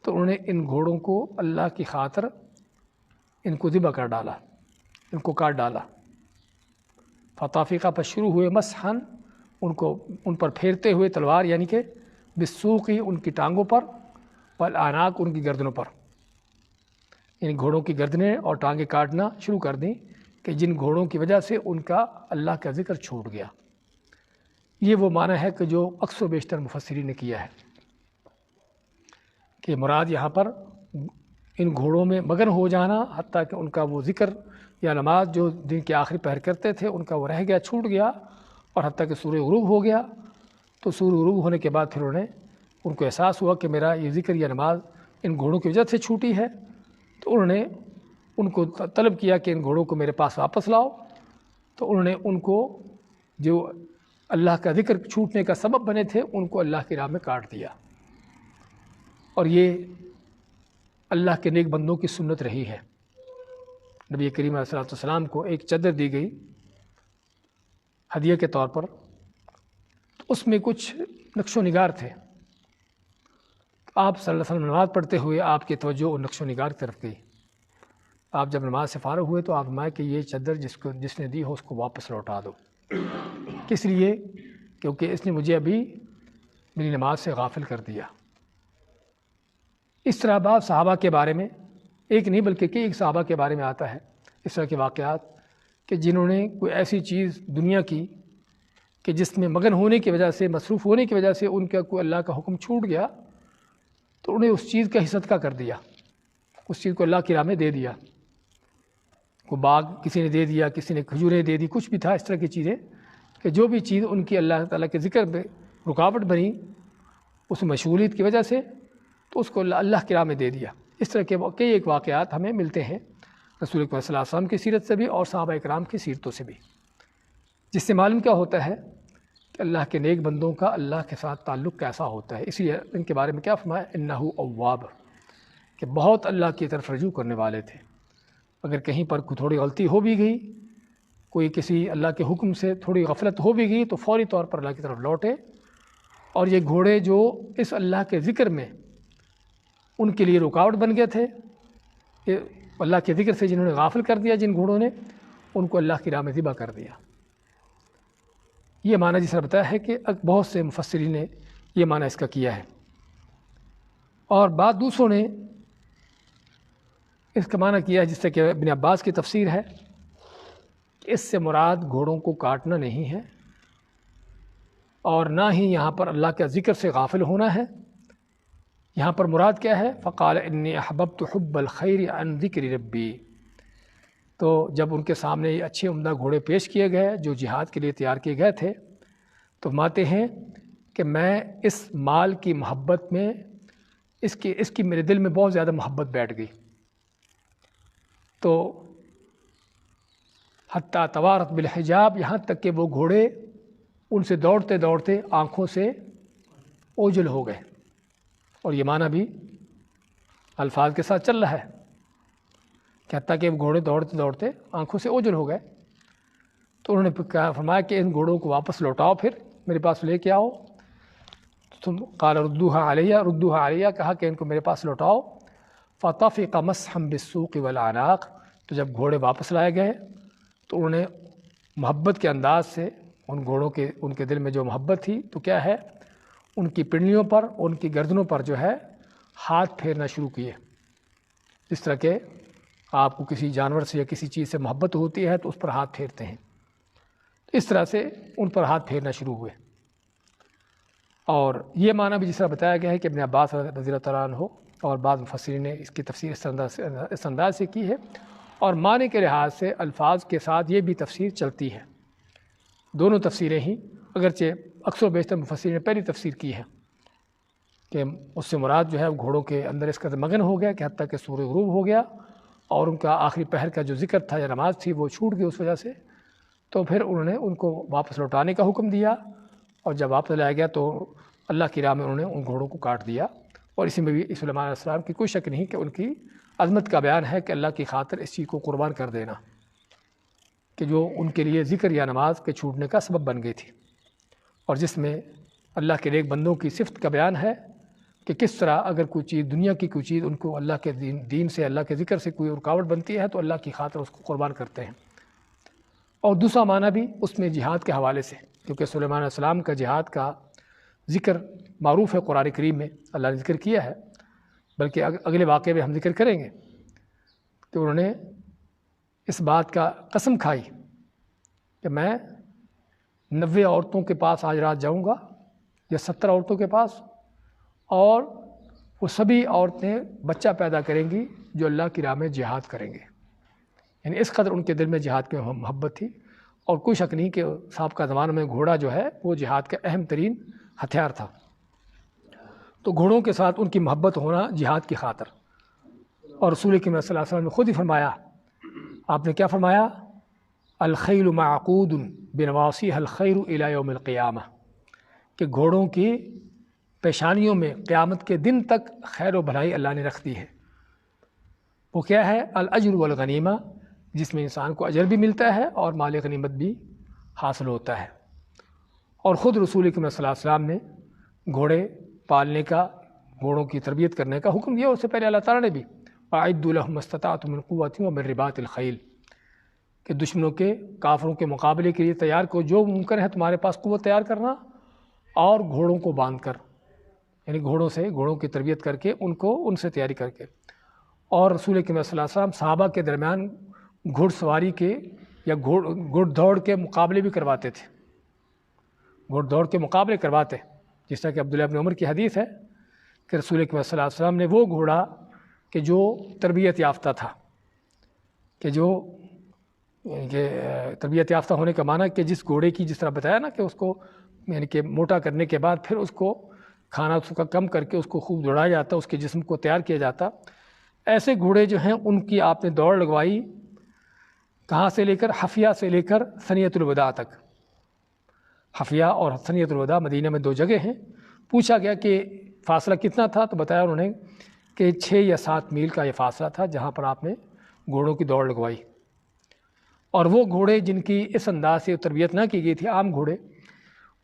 تو انہوں نے ان گھوڑوں کو اللہ کی خاطر ان کو ذبح کر ڈالا، ان کو کاٹ ڈالا۔ فطافقہ پر شروع ہوئے مسحن، ان پر پھیرتے ہوئے تلوار، یعنی کہ بالسوقی ان کی ٹانگوں پر، والاعناق ان کی گردنوں پر، یعنی گھوڑوں کی گردنیں اور ٹانگیں کاٹنا شروع کر دیں کہ جن گھوڑوں کی وجہ سے ان کا اللہ کا ذکر چھوٹ گیا۔ یہ وہ معنی ہے کہ جو اکثر و بیشتر مفسرین نے کیا ہے کہ مراد یہاں پر ان گھوڑوں میں مگن ہو جانا، حتیٰ کہ ان کا وہ ذکر یا نماز جو دن کے آخری پہر کرتے تھے ان کا وہ رہ گیا، چھوٹ گیا، اور حتیٰ کہ سورج غروب ہو گیا۔ تو سورج غروب ہونے کے بعد پھر ان کو احساس ہوا کہ میرا یہ ذکر یا نماز ان گھوڑوں کی وجہ سے چھوٹی ہے، تو انہوں نے ان کو طلب کیا کہ ان گھوڑوں کو میرے پاس واپس لاؤ۔ تو انہوں نے ان کو جو اللہ کا ذکر چھوٹنے کا سبب بنے تھے ان کو اللہ کی راہ میں کاٹ دیا۔ اور یہ اللہ کے نیک بندوں کی سنت رہی ہے۔ نبی کریم علیہ السلام کو ایک چادر دی گئی ہدیہ کے طور پر، تو اس میں کچھ نقش و نگار تھے۔ آپ صلی اللہ علیہ وسلم نماز پڑھتے ہوئے آپ کی توجہ اور نقش و نگار کی طرف گئی۔ آپ جب نماز سے فارغ ہوئے تو آپ فرمایا کہ یہ چادر جس نے دی ہو اس کو واپس لوٹا دو۔ کس لیے؟ کیونکہ اس نے مجھے ابھی میری نماز سے غافل کر دیا۔ اس طرح بعض صحابہ کے بارے میں، ایک نہیں بلکہ کئی صحابہ کے بارے میں آتا ہے اس طرح کے واقعات کہ جنہوں نے کوئی ایسی چیز دنیا کی کہ جس میں مگن ہونے کی وجہ سے، مصروف ہونے کی وجہ سے ان کا کوئی اللہ کا حکم چھوٹ گیا، تو انہیں اس چیز کا ہی صدقہ کر دیا، اس چیز کو اللہ کی راہ میں دے دیا۔ کوئی باغ کسی نے دے دیا، کسی نے کھجوریں دے دی، کچھ بھی تھا اس طرح کی چیزیں کہ جو بھی چیز ان کی اللہ تعالیٰ کے ذکر میں رکاوٹ بنی اس مشغولیت کی وجہ سے، تو اس کو اللہ کی راہ میں دے دیا۔ اس طرح کے کئی ایک واقعات ہمیں ملتے ہیں رسول اکرم صلی اللہ علیہ وسلم کی سیرت سے بھی اور صحابہ اکرام کی سیرتوں سے بھی، جس سے معلوم کیا ہوتا ہے کہ اللہ کے نیک بندوں کا اللہ کے ساتھ تعلق کیسا ہوتا ہے۔ اس لیے ان کے بارے میں کیا فرمایا؟ انہ اواب، کہ بہت اللہ کی طرف رجوع کرنے والے تھے۔ اگر کہیں پر کوئی تھوڑی غلطی ہو بھی گئی، کوئی کسی اللہ کے حکم سے تھوڑی غفلت ہو بھی گئی، تو فوری طور پر اللہ کی طرف لوٹے۔ اور یہ گھوڑے جو اس اللہ کے ذکر میں ان کے لیے رکاوٹ بن گئے تھے، کہ اللہ کے ذکر سے جنہوں نے غافل کر دیا، جن گھوڑوں نے، ان کو اللہ کی راہ میں ذبح کر دیا۔ یہ معنی جس طرح بتایا ہے کہ بہت سے مفسرین نے یہ معنی اس کا کیا ہے، اور بعض دوسروں نے اس کا معنی کیا ہے جس طرح کہ ابن عباس کی تفسیر ہے کہ اس سے مراد گھوڑوں کو کاٹنا نہیں ہے، اور نہ ہی یہاں پر اللہ کے ذکر سے غافل ہونا ہے۔ یہاں پر مراد کیا ہے؟ فقال انی احببت حب الخیر عن ذکر ربی۔ تو جب ان کے سامنے یہ اچھے عمدہ گھوڑے پیش کیے گئے جو جہاد کے لیے تیار کیے گئے تھے، تو فرماتے ہیں کہ میں اس مال کی محبت میں اس کی میرے دل میں بہت زیادہ محبت بیٹھ گئی. تو حتیٰ توارت بالحجاب، یہاں تک کہ وہ گھوڑے ان سے دوڑتے دوڑتے آنکھوں سے اوجھل ہو گئے. اور یہ معنی بھی الفاظ کے ساتھ چل رہا ہے کہ حتیٰ کہ وہ گھوڑے دوڑتے دوڑتے آنکھوں سے اوجھل ہو گئے. تو انہوں نے فرمایا کہ ان گھوڑوں کو واپس لوٹاؤ، پھر میرے پاس لے کے آؤ. تم قال ردوها علیہ، کہا کہ ان کو میرے پاس لوٹاؤ. فطفق مسحا بالسوق والاعناق، تو جب گھوڑے واپس لائے گئے تو انہوں نے محبت کے انداز سے ان گھوڑوں کے، ان کے دل میں جو محبت تھی تو کیا ہے، ان کی پنڈلیوں پر، ان کی گردنوں پر جو ہے ہاتھ پھیرنا شروع کیے. جس طرح کہ آپ کو کسی جانور سے یا کسی چیز سے محبت ہوتی ہے تو اس پر ہاتھ پھیرتے ہیں، اس طرح سے ان پر ہاتھ پھیرنا شروع ہوئے. اور یہ معنی بھی جس طرح بتایا گیا ہے کہ ابن عباس رضی اللہ تعالیٰ عنہ اور بعض مفسرین نے اس کی تفسیر اس انداز سے کی ہے. اور معنی کے لحاظ سے الفاظ کے ساتھ یہ بھی تفسیر چلتی ہے. دونوں تفسیریں ہی، اگرچہ اکثر و بیشتر مفسرین نے پہلی تفسیر کی ہے کہ اس سے مراد جو ہے گھوڑوں کے اندر اس کا مگن ہو گیا کہ حتیٰ کہ سورج غروب ہو گیا اور ان کا آخری پہر کا جو ذکر تھا یا نماز تھی وہ چھوٹ گئی اس وجہ سے. تو پھر انہوں نے ان کو واپس لوٹانے کا حکم دیا، اور جب واپس لایا گیا تو اللہ کی راہ میں انہوں نے ان گھوڑوں کو کاٹ دیا. اور اسی میں بھی سلیمان علیہ السلام کی کوئی شک نہیں کہ ان کی عظمت کا بیان ہے کہ اللہ کی خاطر اس چیز کو قربان کر دینا، کہ جو ان کے لیے ذکر یا نماز کے چھوٹنے کا سبب بن گئی تھی. اور جس میں اللہ کے نیک بندوں کی صفت کا بیان ہے کہ کس طرح اگر کوئی چیز، دنیا کی کوئی چیز ان کو اللہ کے دین سے، اللہ کے ذکر سے کوئی رکاوٹ بنتی ہے تو اللہ کی خاطر اس کو قربان کرتے ہیں. اور دوسرا معنی بھی اس میں جہاد کے حوالے سے، کیونکہ سلیمان علیہ السلام کا جہاد کا ذکر معروف ہے قرآن کریم میں، اللہ نے ذکر کیا ہے، بلکہ اگلے واقعے میں ہم ذکر کریں گے کہ انہوں نے اس بات کا قسم کھائی کہ میں 90 عورتوں کے پاس آج رات جاؤں گا یا 70 عورتوں کے پاس، اور وہ سبھی عورتیں بچہ پیدا کریں گی جو اللہ کی راہ میں جہاد کریں گے. یعنی اس قدر ان کے دل میں جہاد کی محبت تھی. اور کوئی شک نہیں کہ سابقہ زمانے میں گھوڑا جو ہے وہ جہاد کا اہم ترین ہتھیار تھا. تو گھوڑوں کے ساتھ ان کی محبت ہونا جہاد کی خاطر. اور رسول کریم صلی اللہ علیہ وسلم نے خود ہی فرمایا، آپ نے کیا فرمایا، الخیل معقود بنواصیها الخیر الی یوم القیامہ، کہ گھوڑوں کی پیشانیوں میں قیامت کے دن تک خیر و بھلائی اللہ نے رکھ دی ہے. وہ کیا ہے، الاجر والغنیمہ، جس میں انسان کو اجر بھی ملتا ہے اور مال غنیمت بھی حاصل ہوتا ہے. اور خود رسول کریم صلی اللہ علیہ وسلم نے گھوڑے پالنے کا، گھوڑوں کی تربیت کرنے کا حکم دیا. اس سے پہلے اللہ تعالیٰ نے بھی وَأَعِدُّوا لَهُمْ مَا اسْتَطَعْتُم مِّن قُوَّةٍ وَمِن رِّبَاطِ الْخَيْلِ، کہ دشمنوں کے، کافروں کے مقابلے کے لیے تیار کو جو ممکن ہے تمہارے پاس قوت تیار کرنا، اور گھوڑوں کو باندھ کر، یعنی گھوڑوں کی تربیت کر کے ان سے تیاری کر کے. اور رسول کریم صلی اللہ علیہ وسلم صحابہ کے درمیان گھڑ سواری کے یا گھڑ دوڑ کے مقابلے بھی کرواتے تھے. گھڑ دوڑ کے مقابلے کرواتے، جس طرح کہ عبداللہ ابن عمر کی حدیث ہے کہ رسول کریم صلی اللہ علیہ وسلم نے وہ گھوڑا کہ جو تربیت یافتہ تھا، کہ جو تربیت یافتہ ہونے کا معنی کہ جس گھوڑے کی، جس طرح بتایا نا کہ اس کو یعنی کہ موٹا کرنے کے بعد پھر اس کو کھانا اس کا کم کر کے اس کو خوب دوڑایا جاتا، اس کے جسم کو تیار کیا جاتا، ایسے گھوڑے جو ہیں ان کی آپ نے دوڑ لگوائی. کہاں سے لے کر، حفیہ سے لے کر ثنیۃ الوداع تک. حفیہ اور ثنیۃ الوداع مدینہ میں 2 جگہ ہیں. پوچھا گیا کہ فاصلہ کتنا تھا، تو بتایا انہوں نے کہ 6 یا 7 میل کا یہ فاصلہ تھا جہاں پر آپ نے گھوڑوں کی دوڑ لگوائی. اور وہ گھوڑے جن کی اس انداز سے تربیت نہ کی گئی تھی، عام گھوڑے،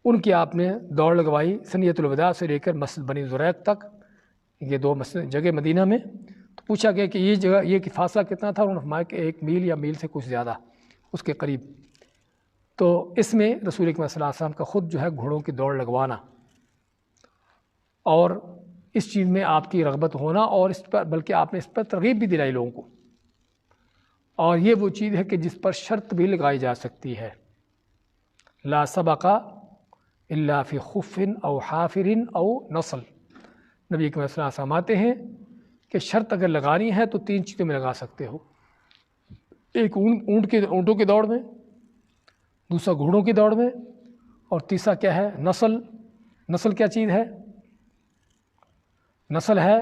ان کی آپ نے دوڑ لگوائی ثنیۃ الوداع سے لے کر مسجد بنی زریق تک، یہ 2 جگہ مدینہ میں. تو پوچھا گیا کہ یہ جگہ، یہ کہ فاصلہ کتنا تھا، انہوں نے فرمایا کہ 1 میل یا میل سے کچھ زیادہ، اس کے قریب. تو اس میں رسول اکرم صلی اللہ علیہ وسلم کا خود جو ہے گھوڑوں کی دوڑ لگوانا اور اس چیز میں آپ کی رغبت ہونا، اور اس پر بلکہ آپ نے اس پر ترغیب بھی دلائی لوگوں کو. اور یہ وہ چیز ہے کہ جس پر شرط بھی لگائی جا سکتی ہے، لا سبق الا فی خف او حافر او نصل. نبی اکرم صلی اللہ علیہ وسلم آتے ہیں کہ شرط اگر لگانی ہے تو 3 چیزوں میں لگا سکتے ہو. ایک اونٹوں کی دوڑ میں، دوسرا گھوڑوں کی دوڑ میں، اور تیسرا کیا ہے، نسل. نسل کیا چیز ہے؟ نسل ہے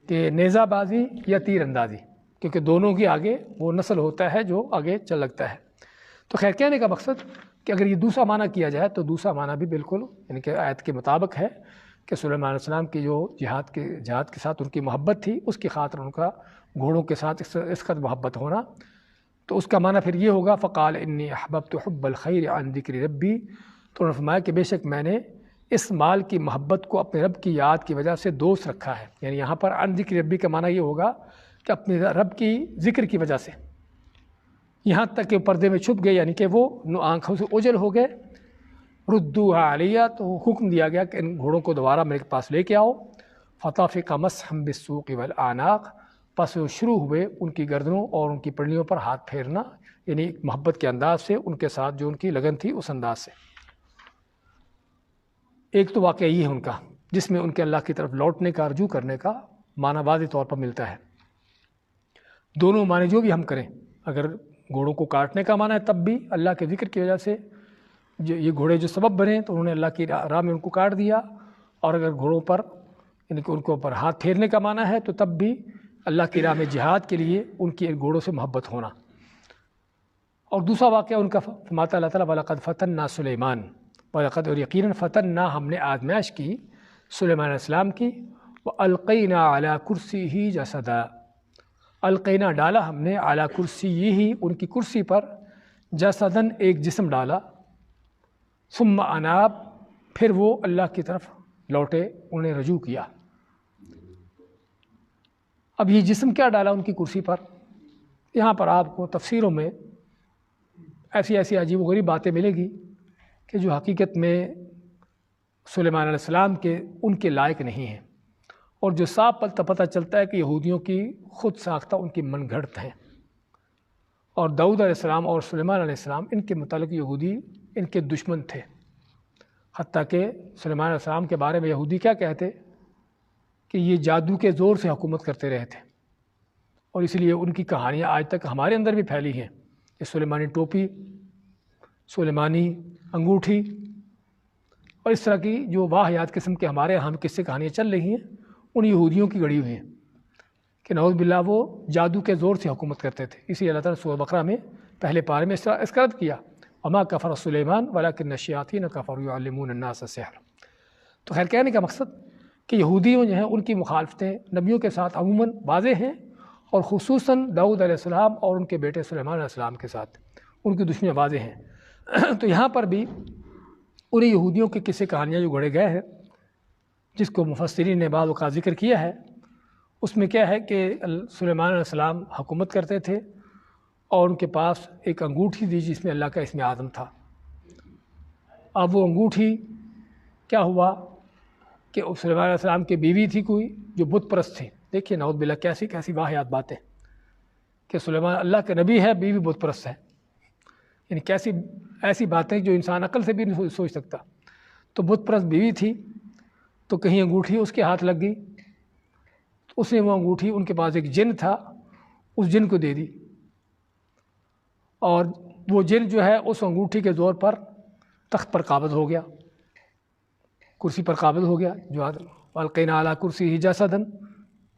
کہ نیزہ بازی یا تیر اندازی، کیونکہ دونوں کی آگے وہ نسل ہوتا ہے جو آگے چل لگتا ہے۔ تو خیر کہنے کا مقصد کہ اگر یہ دوسرا معنی کیا جائے تو دوسرا معنی بھی بالکل یعنی کہ آیت کے مطابق ہے کہ سلیمان علیہ السلام کی جو جہاد کے ساتھ ان کی محبت تھی، اس کی خاطر ان کا گھوڑوں کے ساتھ اس قدر محبت ہونا، تو اس کا معنی پھر یہ ہوگا فقال انی احببت حب الخیر عن ذکر ربی، تو انہوں نے فرمایا کہ بے شک میں نے اس مال کی محبت کو اپنے رب کی یاد کی وجہ سے دوست رکھا ہے۔ یعنی یہاں پر عن ذکر ربی کا معنی یہ ہوگا کہ اپنے رب کی ذکر کی وجہ سے، یہاں تک کہ پردے میں چھپ گئے، یعنی کہ وہ آنکھوں سے اوجھل ہو گئے۔ ردوها علیہ، تو حکم دیا گیا کہ ان گھوڑوں کو دوبارہ میرے پاس لے کے آؤ۔ فطفق مسحا بالسوق والاعناق، پس وہ شروع ہوئے ان کی گردنوں اور ان کی پنڈلیوں پر ہاتھ پھیرنا، یعنی محبت کے انداز سے ان کے ساتھ جو ان کی لگن تھی اس انداز سے۔ ایک تو واقعہ یہ ہے ان کا جس میں ان کے اللہ کی طرف لوٹنے کا، رجوع کرنے کا معنی واضح طور پر ملتا ہے۔ دونوں معنی جو بھی ہم کریں، اگر گھوڑوں کو کاٹنے کا معنی ہے تب بھی اللہ کے ذکر کی وجہ سے جو یہ گھوڑے جو سبب بنے تو انہوں نے اللہ کی راہ میں ان کو کاٹ دیا، اور اگر گھوڑوں پر یعنی کہ ان کے اوپر ہاتھ پھیرنے کا معنی ہے تو تب بھی اللہ کی راہ میں جہاد کے لیے ان کی گھوڑوں سے محبت ہونا۔ اور دوسرا واقعہ ان کا فرماتا اللہ تعالیٰ وَلَقَدْ فَتَنَّا سُلَيْمَانَ، وَلَقَدْ اور یقیناً فَتَنَّا ہم نے آزمائش کی سلیمان علیہ السلام کی، وَأَلْقَيْنَا عَلَى كُرْسِيهِ جَسَدًا، القینا ڈالا ہم نے علی کرسی ان کی کرسی پر، جسدن ایک جسم ڈالا، ثم اناب پھر وہ اللہ کی طرف لوٹے، انہیں رجوع کیا۔ اب یہ جسم کیا ڈالا ان کی کرسی پر؟ یہاں پر آپ کو تفسیروں میں ایسی عجیب و غریب باتیں ملے گی کہ جو حقیقت میں سلیمان علیہ السلام کے ان کے لائق نہیں ہیں، اور جو صاف پتہ چلتا ہے کہ یہودیوں کی خود ساختہ ان کی من گھڑت ہیں۔ اور داؤد علیہ السلام اور سلیمان علیہ السلام ان کے متعلق یہودی ان کے دشمن تھے، حتیٰ کہ سلیمان علیہ السلام کے بارے میں یہودی کیا کہتے کہ یہ جادو کے زور سے حکومت کرتے رہے تھے، اور اس لیے ان کی کہانیاں آج تک ہمارے اندر بھی پھیلی ہیں، یہ سلیمانی ٹوپی، سلیمانی انگوٹھی اور اس طرح کی جو واہیات قسم کے ہمارے ہم قصے کہانیاں چل رہی ہیں، ان یہودیوں کی گڑی ہوئی ہیں کہ نعوذ باللہ وہ جادو کے زور سے حکومت کرتے تھے۔ اسی اللہ تعالیٰ سورہ بقرہ میں پہلے پارے میں اس کا رد کیا، وما کفر سلیمان ولکن الشیاطین کفروا یعلمون الناس السحر۔ تو خیر کہنے کا مقصد کہ یہودیوں جو ہیں ان کی مخالفتیں نبیوں کے ساتھ عموماً واضح ہیں، اور خصوصاً داؤد علیہ السلام اور ان کے بیٹے سلیمان علیہ السلام کے ساتھ ان کی دشمنیاں واضح ہیں۔ تو یہاں پر بھی انہیں یہودیوں کے قصے کہانیاں جو گڑھے گئے ہیں، جس کو مفسرین نے بعض اوقات ذکر کیا ہے، اس میں کیا ہے کہ سلیمان علیہ السلام حکومت کرتے تھے، اور ان کے پاس ایک انگوٹھی تھی جس میں اللہ کا اسم اعظم تھا۔ اب وہ انگوٹھی کیا ہوا کہ سلیمان علیہ السلام کی بیوی تھی کوئی جو بت پرست تھی۔ دیکھیے نعوذ باللہ کیسی واہیات باتیں کہ سلیمان اللہ کے نبی ہے، بیوی بت پرست ہے، یعنی کیسی ایسی باتیں جو انسان عقل سے بھی نہیں سوچ سکتا۔ تو بت پرست بیوی تھی، تو کہیں انگوٹھی اس کے ہاتھ لگ گئی، تو اس نے وہ انگوٹھی، ان کے پاس ایک جن تھا، اس جن کو دے دی، اور وہ جن جو ہے اس انگوٹھی کے زور پر تخت پر قابض ہو گیا، کرسی پر قابض ہو گیا۔ جو القینا علی کرسی جسدن،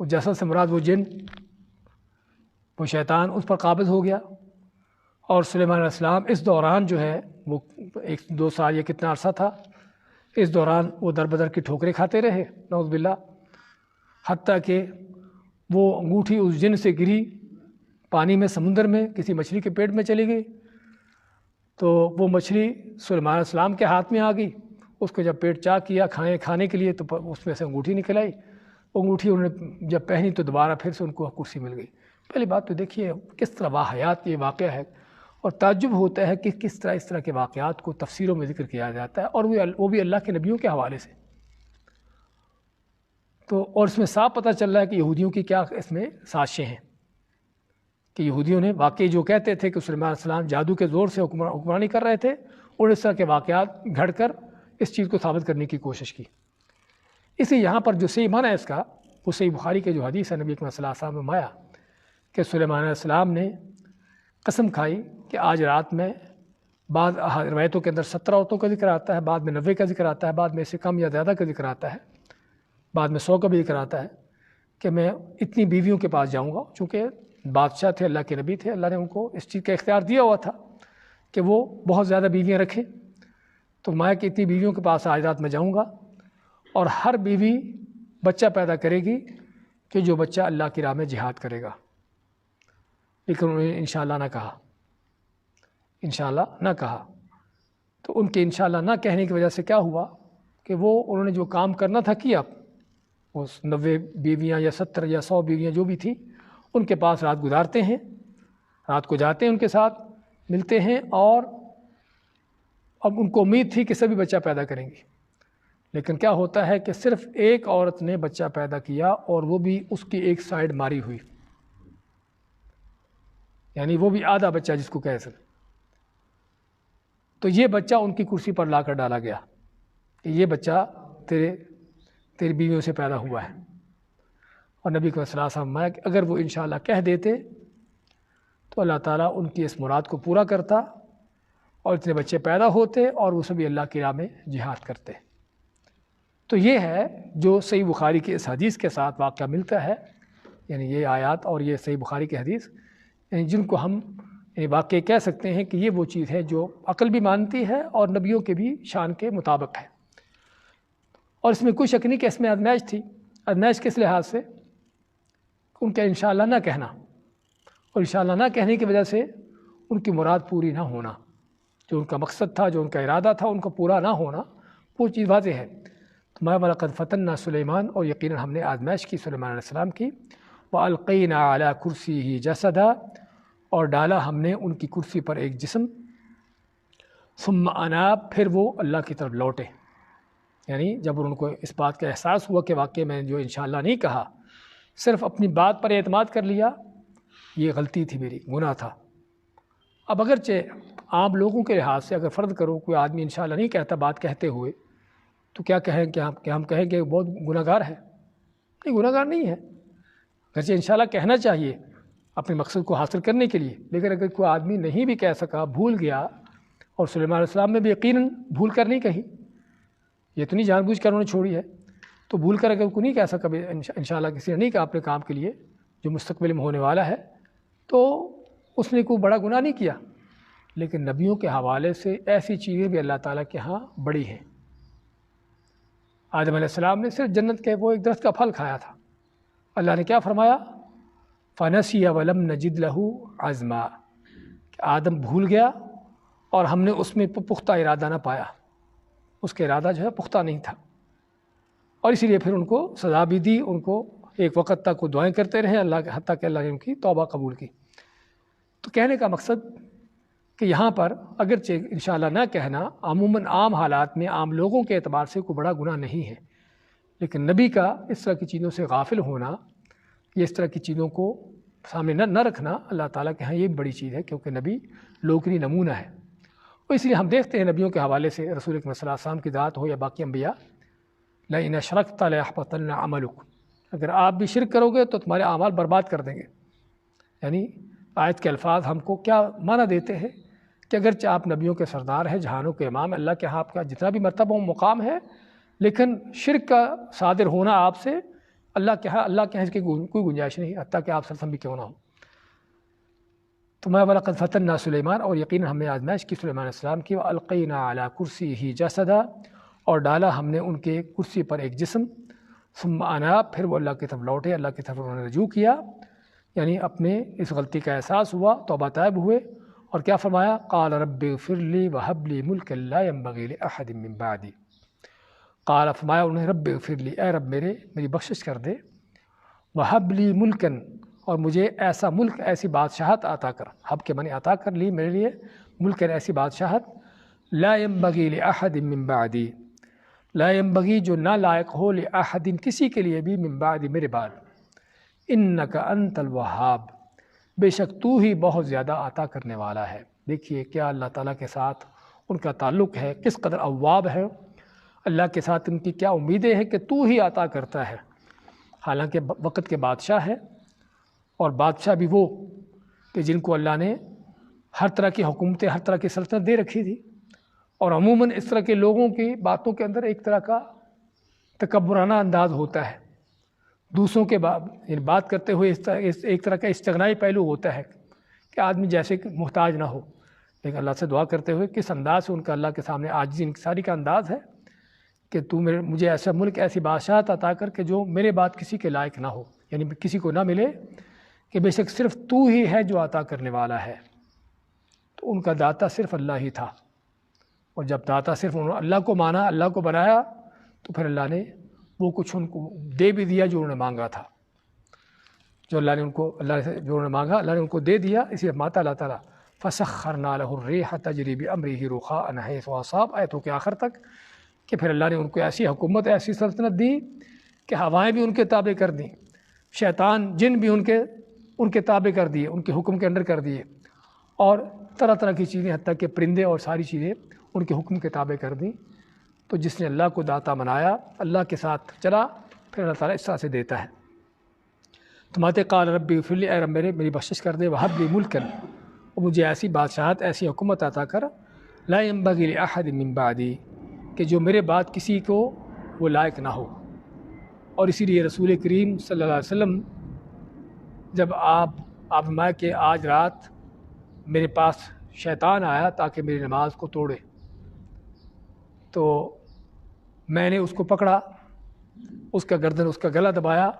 وہ جسد سے مراد وہ جن، وہ شیطان اس پر قابض ہو گیا۔ اور سلیمان علیہ السلام اس دوران جو ہے وہ 1-2 سال یا کتنا عرصہ تھا، اس دوران وہ در بدر کی ٹھوکریں کھاتے رہے نعوذ باللہ، حتیٰ کہ وہ انگوٹھی اس جن سے گری پانی میں، سمندر میں کسی مچھلی کے پیٹ میں چلی گئی، تو وہ مچھلی سلیمان علیہ السلام کے ہاتھ میں آ گئی۔ اس کو جب پیٹ چاک کیا کھانے کے لیے، تو اس میں سے انگوٹھی نکل آئی۔ انگوٹھی انہوں نے جب پہنی تو دوبارہ پھر سے ان کو کرسی مل گئی۔ پہلی بات تو دیکھیے کس طرح واہیات یہ واقعہ ہے، اور تعجب ہوتا ہے کہ کس طرح اس طرح کے واقعات کو تفسیروں میں ذکر کیا جاتا ہے، اور وہ بھی اللہ کے نبیوں کے حوالے سے۔ تو اور اس میں صاف پتہ چل رہا ہے کہ یہودیوں کی کیا اس میں سازشیں ہیں، کہ یہودیوں نے واقعی جو کہتے تھے کہ سلیمان علیہ السلام جادو کے زور سے حکمرانی کر رہے تھے، اور اس طرح کے واقعات گھڑ کر اس چیز کو ثابت کرنے کی کوشش کی۔ اسی یہاں پر جو صحیح معنی ہے اس کا، وہ صحیح بخاری کے جو حدیث ہے نبی اکرم صلی اللہ علیہ وسلم میں آیا کہ سلیمان علیہ السلام نے قسم کھائی کہ آج رات میں، بعض روایتوں کے اندر 17 عورتوں کا ذکر آتا ہے، بعد میں 90 کا ذکر آتا ہے، بعد میں اس سے کم یا زیادہ کا ذکر آتا ہے، بعد میں 100 کا بھی ذکر آتا ہے کہ میں اتنی بیویوں کے پاس جاؤں گا، چونکہ بادشاہ تھے، اللہ کے نبی تھے، اللہ نے ان کو اس چیز کا اختیار دیا ہوا تھا کہ وہ بہت زیادہ بیویاں رکھیں، تو میں کہ اتنی بیویوں کے پاس آج رات میں جاؤں گا، اور ہر بیوی بچہ پیدا کرے گی کہ جو بچہ اللہ کی راہ میں جہاد کرے گا۔ لیکن انہوں نے انشاءاللہ نہ کہا، انشاءاللہ نہ کہا۔ تو ان کے انشاءاللہ نہ کہنے کی وجہ سے کیا ہوا کہ وہ انہوں نے جو کام کرنا تھا کیا، وہ 90 بیویاں یا 70 یا 100 بیویاں جو بھی تھیں ان کے پاس رات گزارتے ہیں، رات کو جاتے ہیں، ان کے ساتھ ملتے ہیں، اور اب ان کو امید تھی کہ سبھی بچہ پیدا کریں گی، لیکن کیا ہوتا ہے کہ صرف ایک عورت نے بچہ پیدا کیا، اور وہ بھی اس کی ایک سائیڈ ماری ہوئی، یعنی وہ بھی آدھا بچہ جس کو کہہ سکتے۔ تو یہ بچہ ان کی کرسی پر لا کر ڈالا گیا کہ یہ بچہ تیری بیویوں سے پیدا ہوا ہے، اور نبی کو صلی اللہ علیہ وسلم فرمایا کہ اگر وہ انشاءاللہ کہہ دیتے تو اللہ تعالیٰ ان کی اس مراد کو پورا کرتا، اور اتنے بچے پیدا ہوتے، اور وہ سبھی اللہ کی راہ میں جہاد کرتے۔ تو یہ ہے جو صحیح بخاری کے اس حدیث کے ساتھ واقعہ ملتا ہے، یعنی یہ آیات اور یہ صحیح بخاری کی حدیث، یعنی جن کو ہم واقعی کہہ سکتے ہیں کہ یہ وہ چیز ہے جو عقل بھی مانتی ہے اور نبیوں کے بھی شان کے مطابق ہے۔ اور اس میں کوئی شک نہیں کہ اس میں آزمائش تھی۔ آزمائش کس لحاظ سے؟ ان کا انشاءاللہ نہ کہنا، اور انشاءاللہ نہ کہنے کی وجہ سے ان کی مراد پوری نہ ہونا، جو ان کا مقصد تھا، جو ان کا ارادہ تھا، ان کا پورا نہ ہونا، وہ چیز واضح ہے۔ تو میں وَلَقَدْ فَتَنَّا سُلَيْمَانَ، اور یقیناً ہم نے آزمائش کی سلیمان علیہ السلام کی، وَأَلْقَيْنَا عَلَىٰ كُرْسِيهِ جَسَدًا، اور ڈالا ہم نے ان کی کرسی پر ایک جسم، ثم اناب، پھر وہ اللہ کی طرف لوٹے، یعنی جب ان کو اس بات کا احساس ہوا کہ واقعی میں نے جو انشاءاللہ نہیں کہا، صرف اپنی بات پر اعتماد کر لیا، یہ غلطی تھی، میری گناہ تھا۔ اب اگرچہ عام لوگوں کے لحاظ سے اگر فرض کرو کوئی آدمی انشاءاللہ نہیں کہتا بات کہتے ہوئے، تو کیا کہیں کہ ہم کہیں کہ بہت گناہ گار ہے؟ نہیں، گناہ گار نہیں ہے، اگرچہ انشاءاللہ کہنا چاہیے اپنے مقصد کو حاصل کرنے کے لیے، لیکن اگر کوئی آدمی نہیں بھی کہہ سکا، بھول گیا، اور سلیمان علیہ السلام نے بھی یقیناً بھول کر نہیں کہی، یہ تو نہیں جان بوجھ کر انہوں نے چھوڑی ہے، تو بھول کر اگر کوئی نہیں کہہ سکا انشاءاللہ کسی نے نہیں کہا اپنے کام کے لیے جو مستقبل میں ہونے والا ہے، تو اس نے کوئی بڑا گناہ نہیں کیا۔ لیکن نبیوں کے حوالے سے ایسی چیزیں بھی اللہ تعالیٰ کے ہاں بڑی ہیں۔ آدم علیہ السلام نے صرف جنت کے وہ ایک درخت کا پھل کھایا تھا، اللہ نے کیا فرمایا؟ فَنَسِيَ وَلَمْ نَجِدْ لَهُ عَزْمًا، کہ آدم بھول گیا اور ہم نے اس میں پختہ ارادہ نہ پایا، اس کا ارادہ جو ہے پختہ نہیں تھا، اور اسی لیے پھر ان کو سزا بھی دی، ان کو ایک وقت تک وہ دعائیں کرتے رہے اللہ کے، حتیٰ کہ اللہ نے ان کی توبہ قبول کی۔ تو کہنے کا مقصد کہ یہاں پر اگرچہ انشاءاللہ نہ کہنا عموماً عام حالات میں عام لوگوں کے اعتبار سے کوئی بڑا گناہ نہیں ہے، لیکن نبی کا اس طرح کی چیزوں سے غافل ہونا، یہ اس طرح کی چیزوں کو سامنے نہ رکھنا اللہ تعالیٰ کے ہاں یہ بڑی چیز ہے، کیونکہ نبی لوگوں کے لیے نمونہ ہے۔ اور اس لیے ہم دیکھتے ہیں نبیوں کے حوالے سے، رسول اکرم صلی اللہ علیہ وسلم کی ذات ہو یا باقی انبیاء، لَئِنْ أَشْرَكْتَ لَيَحْبَطَنَّ عَمَلُكَ، اگر آپ بھی شرک کرو گے تو تمہارے اعمال برباد کر دیں گے۔ یعنی آیت کے الفاظ ہم کو کیا معنی دیتے ہیں کہ اگرچہ آپ نبیوں کے سردار ہیں، جہانوں کے امام، اللہ کے ہاں آپ کا جتنا بھی مرتبہ و مقام ہے، لیکن شرک کا صادر ہونا آپ سے اللہ کے ہاں اس کی کوئی گنجائش نہیں، حتیٰ کہ آپ سلسم بھی کیوں نہ ہو۔ تو میں وَلَقَدْ فَتَنَّا سُلَيْمَانَ، اور یقیناً ہم نے آزمائش کی سلیمان علیہ السلام کی، وَأَلْقَيْنَا عَلَىٰ كُرْسِيهِ جَسَدًا، اور ڈالا ہم نے ان کے کرسی پر ایک جسم، ثم اناب، پھر وہ اللہ کی طرف لوٹے، اللہ کی طرف انہوں نے رجوع کیا، یعنی اپنے اس غلطی کا احساس ہوا، توبہ طائب ہوئے، اور کیا فرمایا؟ قال رب اغفر لی وہب لی ملکا لا ينبغی لأحد من بعدی، قال، فرمایا انہیں، رب اغفر لی، اے رب میری بخشش کر دے، وہب لی ملکن، اور مجھے ایسا ملک، ایسی بادشاہت عطا کر، حب کے معنی عطا کر لی میرے لیے، ملکن ایسی بادشاہت، لا ينبغی لأحد من بعدی، لا ينبغی جو نہ لائق ہو، لأحد کسی کے لیے بھی، من بعدی میرے بعد، انک انت الوہاب، بے شک تو ہی بہت زیادہ عطا کرنے والا ہے۔ دیکھیے کیا اللہ تعالیٰ کے ساتھ ان کا تعلق ہے، کس قدر اواب ہے، اللہ کے ساتھ ان کی کیا امیدیں ہیں کہ تو ہی عطا کرتا ہے، حالانکہ وقت کے بادشاہ ہے، اور بادشاہ بھی وہ کہ جن کو اللہ نے ہر طرح کی حکومتیں، ہر طرح کی سلطنت دے رکھی تھی، اور عموماً اس طرح کے لوگوں کی باتوں کے اندر ایک طرح کا تکبرانہ انداز ہوتا ہے، دوسروں کے بات کرتے ہوئے ایک طرح کا استغنائی پہلو ہوتا ہے کہ آدمی جیسے کہ محتاج نہ ہو، لیکن اللہ سے دعا کرتے ہوئے کس انداز سے ان کا اللہ کے سامنے عاجزی انکساری کا انداز ہے کہ تو مجھے ایسا ملک، ایسی بادشاہت عطا کر کہ جو میرے بعد کسی کے لائق نہ ہو، یعنی کسی کو نہ ملے، کہ بے شک صرف تو ہی ہے جو عطا کرنے والا ہے۔ تو ان کا داتا صرف اللہ ہی تھا، اور جب داتا صرف انہوں نے اللہ کو مانا، اللہ کو بنایا، تو پھر اللہ نے وہ کچھ ان کو دے بھی دیا جو انہوں نے مانگا تھا، جو اللہ نے ان کو، اللہ سے جو انہوں نے مانگا اللہ نے ان کو دے دیا۔ اسی لیے ماتا اللہ تعالیٰ فَسَخَّرْنَا لَهُ الرِّيحَ تَجْرِي بِأَمْرِهِ رُخَاءً حَيْثُ أَصَابَ، آیتوں کے آخر تک، کہ پھر اللہ نے ان کو ایسی حکومت، ایسی سلطنت دی کہ ہوائیں بھی ان کے تابع کر دیں، شیطان جن بھی ان کے تابع کر دیے، ان کے حکم کے اندر کر دیے، اور طرح طرح کی چیزیں، حتیٰ کہ پرندے اور ساری چیزیں ان کے حکم کے تابع کر دیں۔ تو جس نے اللہ کو داتا بنایا، اللہ کے ساتھ چلا، پھر اللہ تعالیٰ اس طرح سے دیتا ہے۔ تو ماتے قال ربی اغفر لی، اے رب میری بخشش کر دے، وہب لی ملکن، اور مجھے ایسی بادشاہت، ایسی حکومت عطا کر، لا ينبغی لأحد من بعدی، کہ جو میرے بعد کسی کو وہ لائق نہ ہو۔ اور اسی لیے رسول کریم صلی اللہ علیہ وسلم جب آپ فرمایا کہ آج رات میرے پاس شیطان آیا تاکہ میری نماز کو توڑے، تو میں نے اس کو پکڑا، اس کا گردن، اس کا گلا دبایا،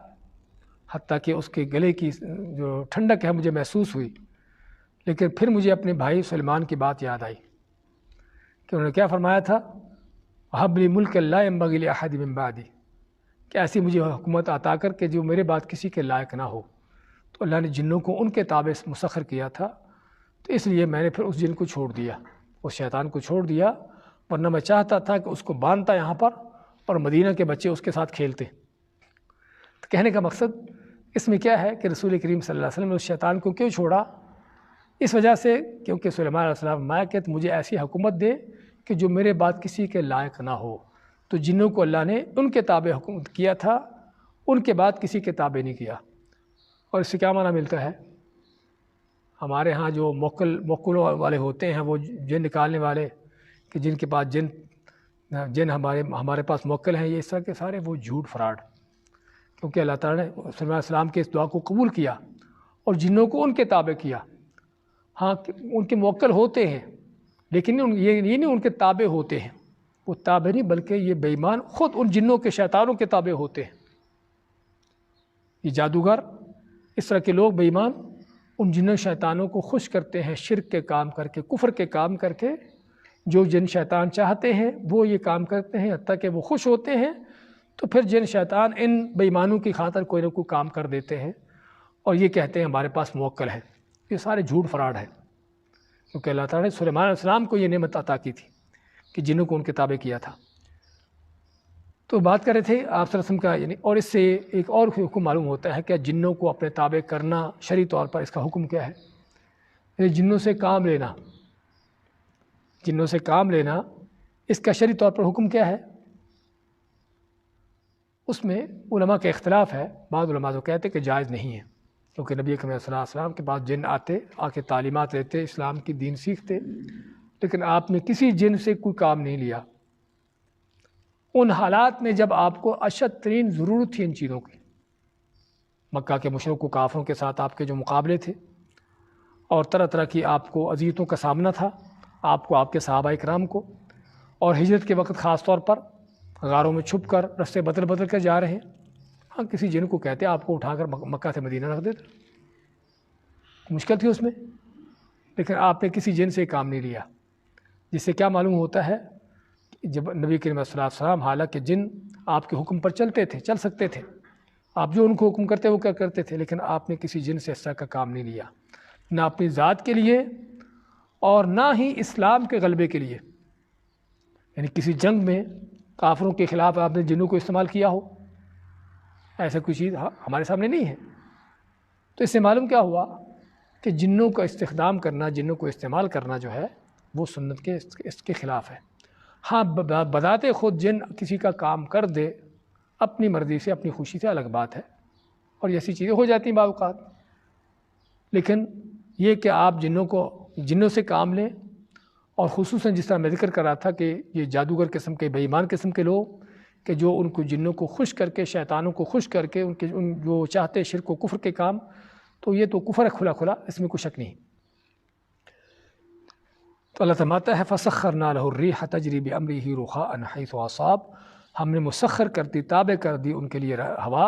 حتیٰ کہ اس کے گلے کی جو ٹھنڈک ہے مجھے محسوس ہوئی۔ لیکن پھر مجھے اپنے بھائی سلیمان کی بات یاد آئی کہ انہوں نے کیا فرمایا تھا، وَهَبْ لِي مُلْكًا لَا يَنبَغِي لِأَحَدٍ مِّن بَعْدِي، کہ ایسی مجھے حکومت عطا کر کے جو میرے بعد کسی کے لائق نہ ہو۔ تو اللہ نے جنوں کو ان کے تابع مسخر کیا تھا، تو اس لیے میں نے پھر اس جن کو چھوڑ دیا، اس شیطان کو چھوڑ دیا، ورنہ میں چاہتا تھا کہ اس کو باندھتا یہاں پر اور مدینہ کے بچے اس کے ساتھ کھیلتے۔ تو کہنے کا مقصد اس میں کیا ہے کہ رسول کریم صلی اللہ علیہ وسلم نے اس شیطان کو کیوں چھوڑا؟ اس وجہ سے کیونکہ سلیمان علیہ السلام فرمایا کہ مجھے ایسی حکومت دے کہ جو میرے بعد کسی کے لائق نہ ہو۔ تو جنوں کو اللہ نے ان کے تابع حکومت کیا تھا، ان کے بعد کسی کے تابع نہیں کیا۔ اور اس سے کیا معنی ملتا ہے؟ ہمارے ہاں جو موکلوں والے ہوتے ہیں، وہ جن نکالنے والے، کہ جن کے پاس جن ہمارے پاس موکل ہیں، یہ اس طرح کے سارے وہ جھوٹ فراڈ، کیونکہ اللہ تعالیٰ نے صلی اللہ علیہ وسلم کے اس دعا کو قبول کیا اور جنوں کو ان کے تابع کیا۔ ہاں ان کے موکل ہوتے ہیں، لیکن یہ نہیں ان کے تابع ہوتے ہیں، وہ تابع نہیں بلکہ یہ بے ایمان خود ان جنوں کے، شیطانوں کے تابع ہوتے ہیں۔ یہ جادوگر، اس طرح کے لوگ بے ایمان ان جنوں شیطانوں کو خوش کرتے ہیں، شرک کے کام کر کے، کفر کے کام کر کے، جو جن شیطان چاہتے ہیں وہ یہ کام کرتے ہیں، حتیٰ کہ وہ خوش ہوتے ہیں۔ تو پھر جن شیطان ان بے ایمانوں کی خاطر کوئی نہ کوئی کام کر دیتے ہیں اور یہ کہتے ہیں ہمارے پاس موکل ہے۔ یہ سارے جھوٹ فراڈ ہے، کیونکہ اللہ تعالیٰ نے سلیمان علیہ السلام کو یہ نعمت عطا کی تھی کہ جنوں کو ان کے تابع کیا تھا۔ تو بات کر رہے تھے آپ صلی اللہ علیہ وسلم کا، یعنی اور اس سے ایک اور حکم معلوم ہوتا ہے کہ جنوں کو اپنے تابع کرنا شرعی طور پر اس کا حکم کیا ہے؟ یعنی جنوں سے کام لینا، جنوں سے کام لینا، اس کا شرعی طور پر حکم کیا ہے؟ اس میں علماء کا اختلاف ہے۔ بعض علماء تو کہتے کہ جائز نہیں ہے، کیونکہ نبی اکرم صلی اللہ علیہ وسلم کے پاس جن آ کے تعلیمات لیتے، اسلام کی دین سیکھتے، لیکن آپ نے کسی جن سے کوئی کام نہیں لیا ان حالات میں جب آپ کو اشد ترین ضرورت تھی ان چیزوں کی۔ مکہ کے مشرک و کافروں کے ساتھ آپ کے جو مقابلے تھے اور طرح طرح کی آپ کو اذیتوں کا سامنا تھا، آپ کو، آپ کے صحابہ اکرام کو، اور ہجرت کے وقت خاص طور پر غاروں میں چھپ کر رستے بدل بدل کر جا رہے ہیں۔ ہاں کسی جن کو کہتے آپ کو اٹھا کر مکہ سے مدینہ رکھ دیتے، مشکل تھی اس میں، لیکن آپ نے کسی جن سے کام نہیں لیا، جس سے کیا معلوم ہوتا ہے کہ جب نبی کریم صلی اللہ علیہ وسلم، حالانکہ جن آپ کے حکم پر چلتے تھے، چل سکتے تھے، آپ جو ان کو حکم کرتے وہ کیا کرتے تھے، لیکن آپ نے کسی جن سے اس طرح کا کام نہیں لیا، نہ اپنی ذات کے لیے اور نہ ہی اسلام کے غلبے کے لیے۔ یعنی کسی جنگ میں کافروں کے خلاف آپ نے جنوں کو استعمال کیا ہو، ایسا کوئی چیز ہمارے سامنے نہیں ہے۔ تو اس سے معلوم کیا ہوا کہ جنوں کا استخدام کرنا، جنوں کو استعمال کرنا جو ہے وہ سنت کے اس کے خلاف ہے۔ ہاں بذات خود جن کسی کا کام کر دے اپنی مرضی سے، اپنی خوشی سے، الگ بات ہے، اور ایسی چیزیں ہو جاتی ہیں بعض اوقات، لیکن یہ کہ آپ جنوں سے کام لیں، اور خصوصاً جس طرح میں ذکر کر رہا تھا کہ یہ جادوگر قسم کے، بے ایمان قسم کے لوگ کہ جو ان کو جنوں کو خوش کر کے، شیطانوں کو خوش کر کے ان جو چاہتے شرک و کفر کے کام، تو یہ تو کفر ہے کھلا کھلا، اس میں کوئی شک نہیں۔ تو اللہ فرماتا ہے فَسَخَّرْنَا لَهُ الرِّيحَ تَجْرِي بِأَمْرِهِ رُخَاءً حَيْثُ أَصَابَ، ہم نے مسخر کر دی، تابع کر دی ان کے لیے ہوا،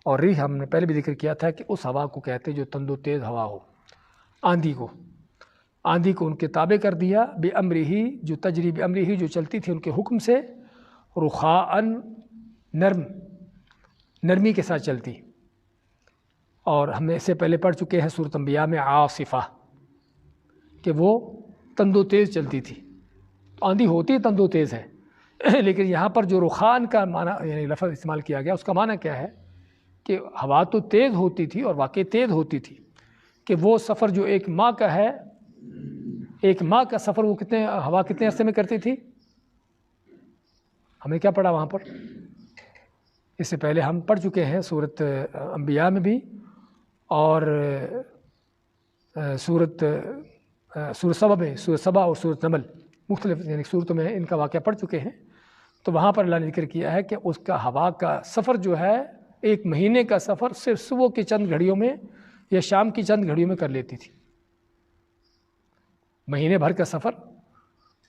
اور ریح ہم نے پہلے بھی ذکر کیا تھا کہ اس ہوا کو کہتے جو تند و تیز ہوا ہو، آندھی کو ان کے تابع کر دیا، بِأَمْرِهِ جو تجری بِأَمْرِهِ جو چلتی تھی ان کے حکم سے، رُخَاءً نرمی کے ساتھ چلتی۔ اور ہم نے اس سے پہلے پڑھ چکے ہیں سورۃ انبیاء میں عاصفہ، کہ وہ تند و تیز چلتی تھی۔ آندھی ہوتی تند و تیز ہے، لیکن یہاں پر جو رخان کا معنی یعنی لفظ استعمال کیا گیا، اس کا معنی کیا ہے کہ ہوا تو تیز ہوتی تھی، اور واقعی تیز ہوتی تھی، کہ وہ سفر جو ایک ماہ کا ہے، ایک ماہ کا سفر وہ ہوا کتنے عرصے میں کرتی تھی؟ ہمیں کیا پڑھا وہاں پر؟ اس سے پہلے ہم پڑھ چکے ہیں سورۃ انبیاء میں بھی، اور سورۃ سبا میں، سورۃ سبا اور سورۃ نمل، مختلف یعنی صورتوں میں ان کا واقعہ پڑھ چکے ہیں۔ تو وہاں پر اللہ نے ذکر کیا ہے کہ اس کا ہوا کا سفر جو ہے ایک مہینے کا سفر صرف صبح کی چند گھڑیوں میں یا شام کی چند گھڑیوں میں کر لیتی تھی۔ مہینے بھر کا سفر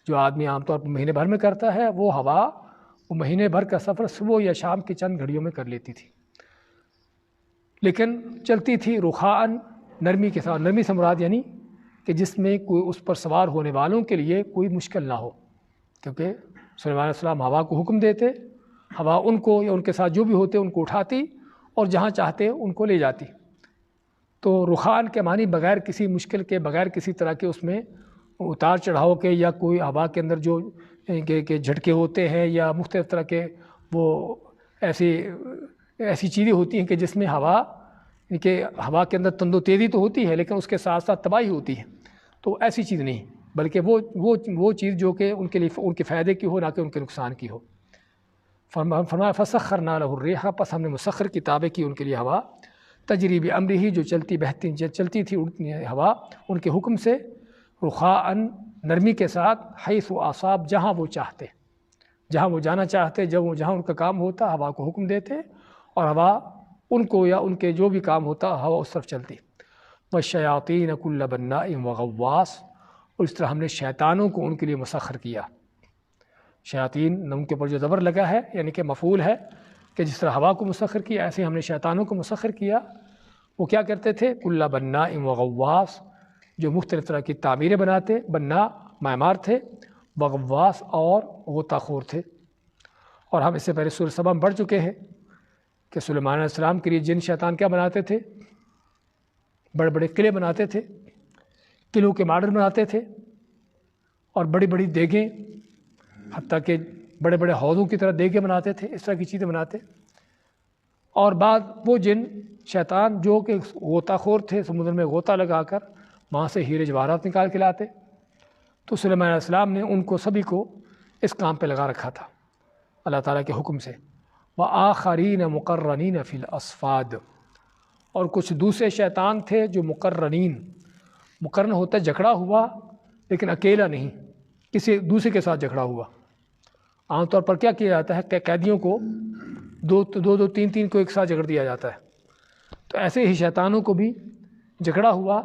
جو آدمی عام طور پر مہینے بھر میں کرتا ہے، وہ ہوا وہ مہینے بھر کا سفر صبح یا شام کی چند گھڑیوں میں کر لیتی تھی، لیکن چلتی تھی رخاءً نرمی کے ساتھ۔ نرمی سے مراد یعنی کہ جس میں کوئی اس پر سوار ہونے والوں کے لیے کوئی مشکل نہ ہو، کیونکہ سلیمان علیہ السلام ہوا کو حکم دیتے، ہوا ان کو یا ان کے ساتھ جو بھی ہوتے ان کو اٹھاتی اور جہاں چاہتے ان کو لے جاتی۔ تو رخان کے معنی بغیر کسی مشکل کے، بغیر کسی طرح کے اس میں اتار چڑھاؤ کے، یا کوئی ہوا کے اندر جو کہ جھٹکے ہوتے ہیں یا مختلف طرح کے وہ ایسی چیزیں ہوتی ہیں کہ جس میں ہوا کے اندر تند و تیزی تو ہوتی ہے، لیکن اس کے ساتھ ساتھ تباہی ہوتی ہے، تو ایسی چیز نہیں، بلکہ وہ چیز جو کہ ان کے لیے ان کے فائدے کی ہو، نہ کہ ان کے نقصان کی ہو۔ فرمایا فَسَخَّرْنَا لَهُ الرِّيحَ، پس ہم نے مسخر کی تابع کی ان کے لیے ہوا، تجری بِأَمْرِهِ جو چلتی تھی ہوا ان کے حکم سے، رخاءً نرمی کے ساتھ، حیث اصاب جہاں وہ چاہتے، جہاں وہ جانا چاہتے، جہاں ان کا کام ہوتا ہوا کو حکم دیتے، اور ہوا ان کو یا ان کے جو بھی کام ہوتا ہوا اس طرف چلتی۔ وَالشَّيَاطِينَ كُلَّ بَنَّاءٍ وَغَوَّاصٍ، اور اس طرح ہم نے شیطانوں کو ان کے لیے مسخر کیا۔ شیاطین ان کے اوپر جو زبر لگا ہے یعنی کہ مفعول ہے، کہ جس طرح ہوا کو مسخر کیا ایسے ہم نے شیطانوں کو مسخر کیا۔ وہ کیا کرتے تھے؟ کُلَّ بَنَّاءٍ وَغَوَّاصٍ، جو مختلف طرح کی تعمیریں بناتے، بنّا معمار تھے، وغواص اور غوطہ خور تھے۔ اور ہم اس سے پہلے سورۃ سبا میں پڑھ چکے ہیں کہ سلیمان علیہ السلام کے لیے جن شیطان کیا بناتے تھے؟ بڑے بڑے قلعے بناتے تھے، قلعوں کے ماڈل بناتے تھے، اور بڑی بڑی دیگیں، حتیٰ کہ بڑے بڑے حوضوں کی طرح دیگیں بناتے تھے، اس طرح کی چیزیں بناتے۔ اور بعد وہ جن شیطان جو کہ غوطہ خور تھے، سمندر میں غوطہ لگا کر وہاں سے ہیرے جواہرات نکال کے لاتے، تو سلیمان علیہ السلام نے ان کو سبھی کو اس کام پہ لگا رکھا تھا اللہ تعالیٰ کے حکم سے۔ وَآخَرِينَ مُقَرَّنِينَ فِي الْأَصْفَادِ، اور کچھ دوسرے شیطان تھے جو مقرن ہوتا ہے جکڑا ہوا، لیکن اکیلا نہیں، کسی دوسرے کے ساتھ جکڑا ہوا۔ عام طور پر کیا کیا جاتا ہے کہ قیدیوں کو دو تین کو ایک ساتھ جکڑ دیا جاتا ہے، تو ایسے ہی شیطانوں کو بھی جکڑا ہوا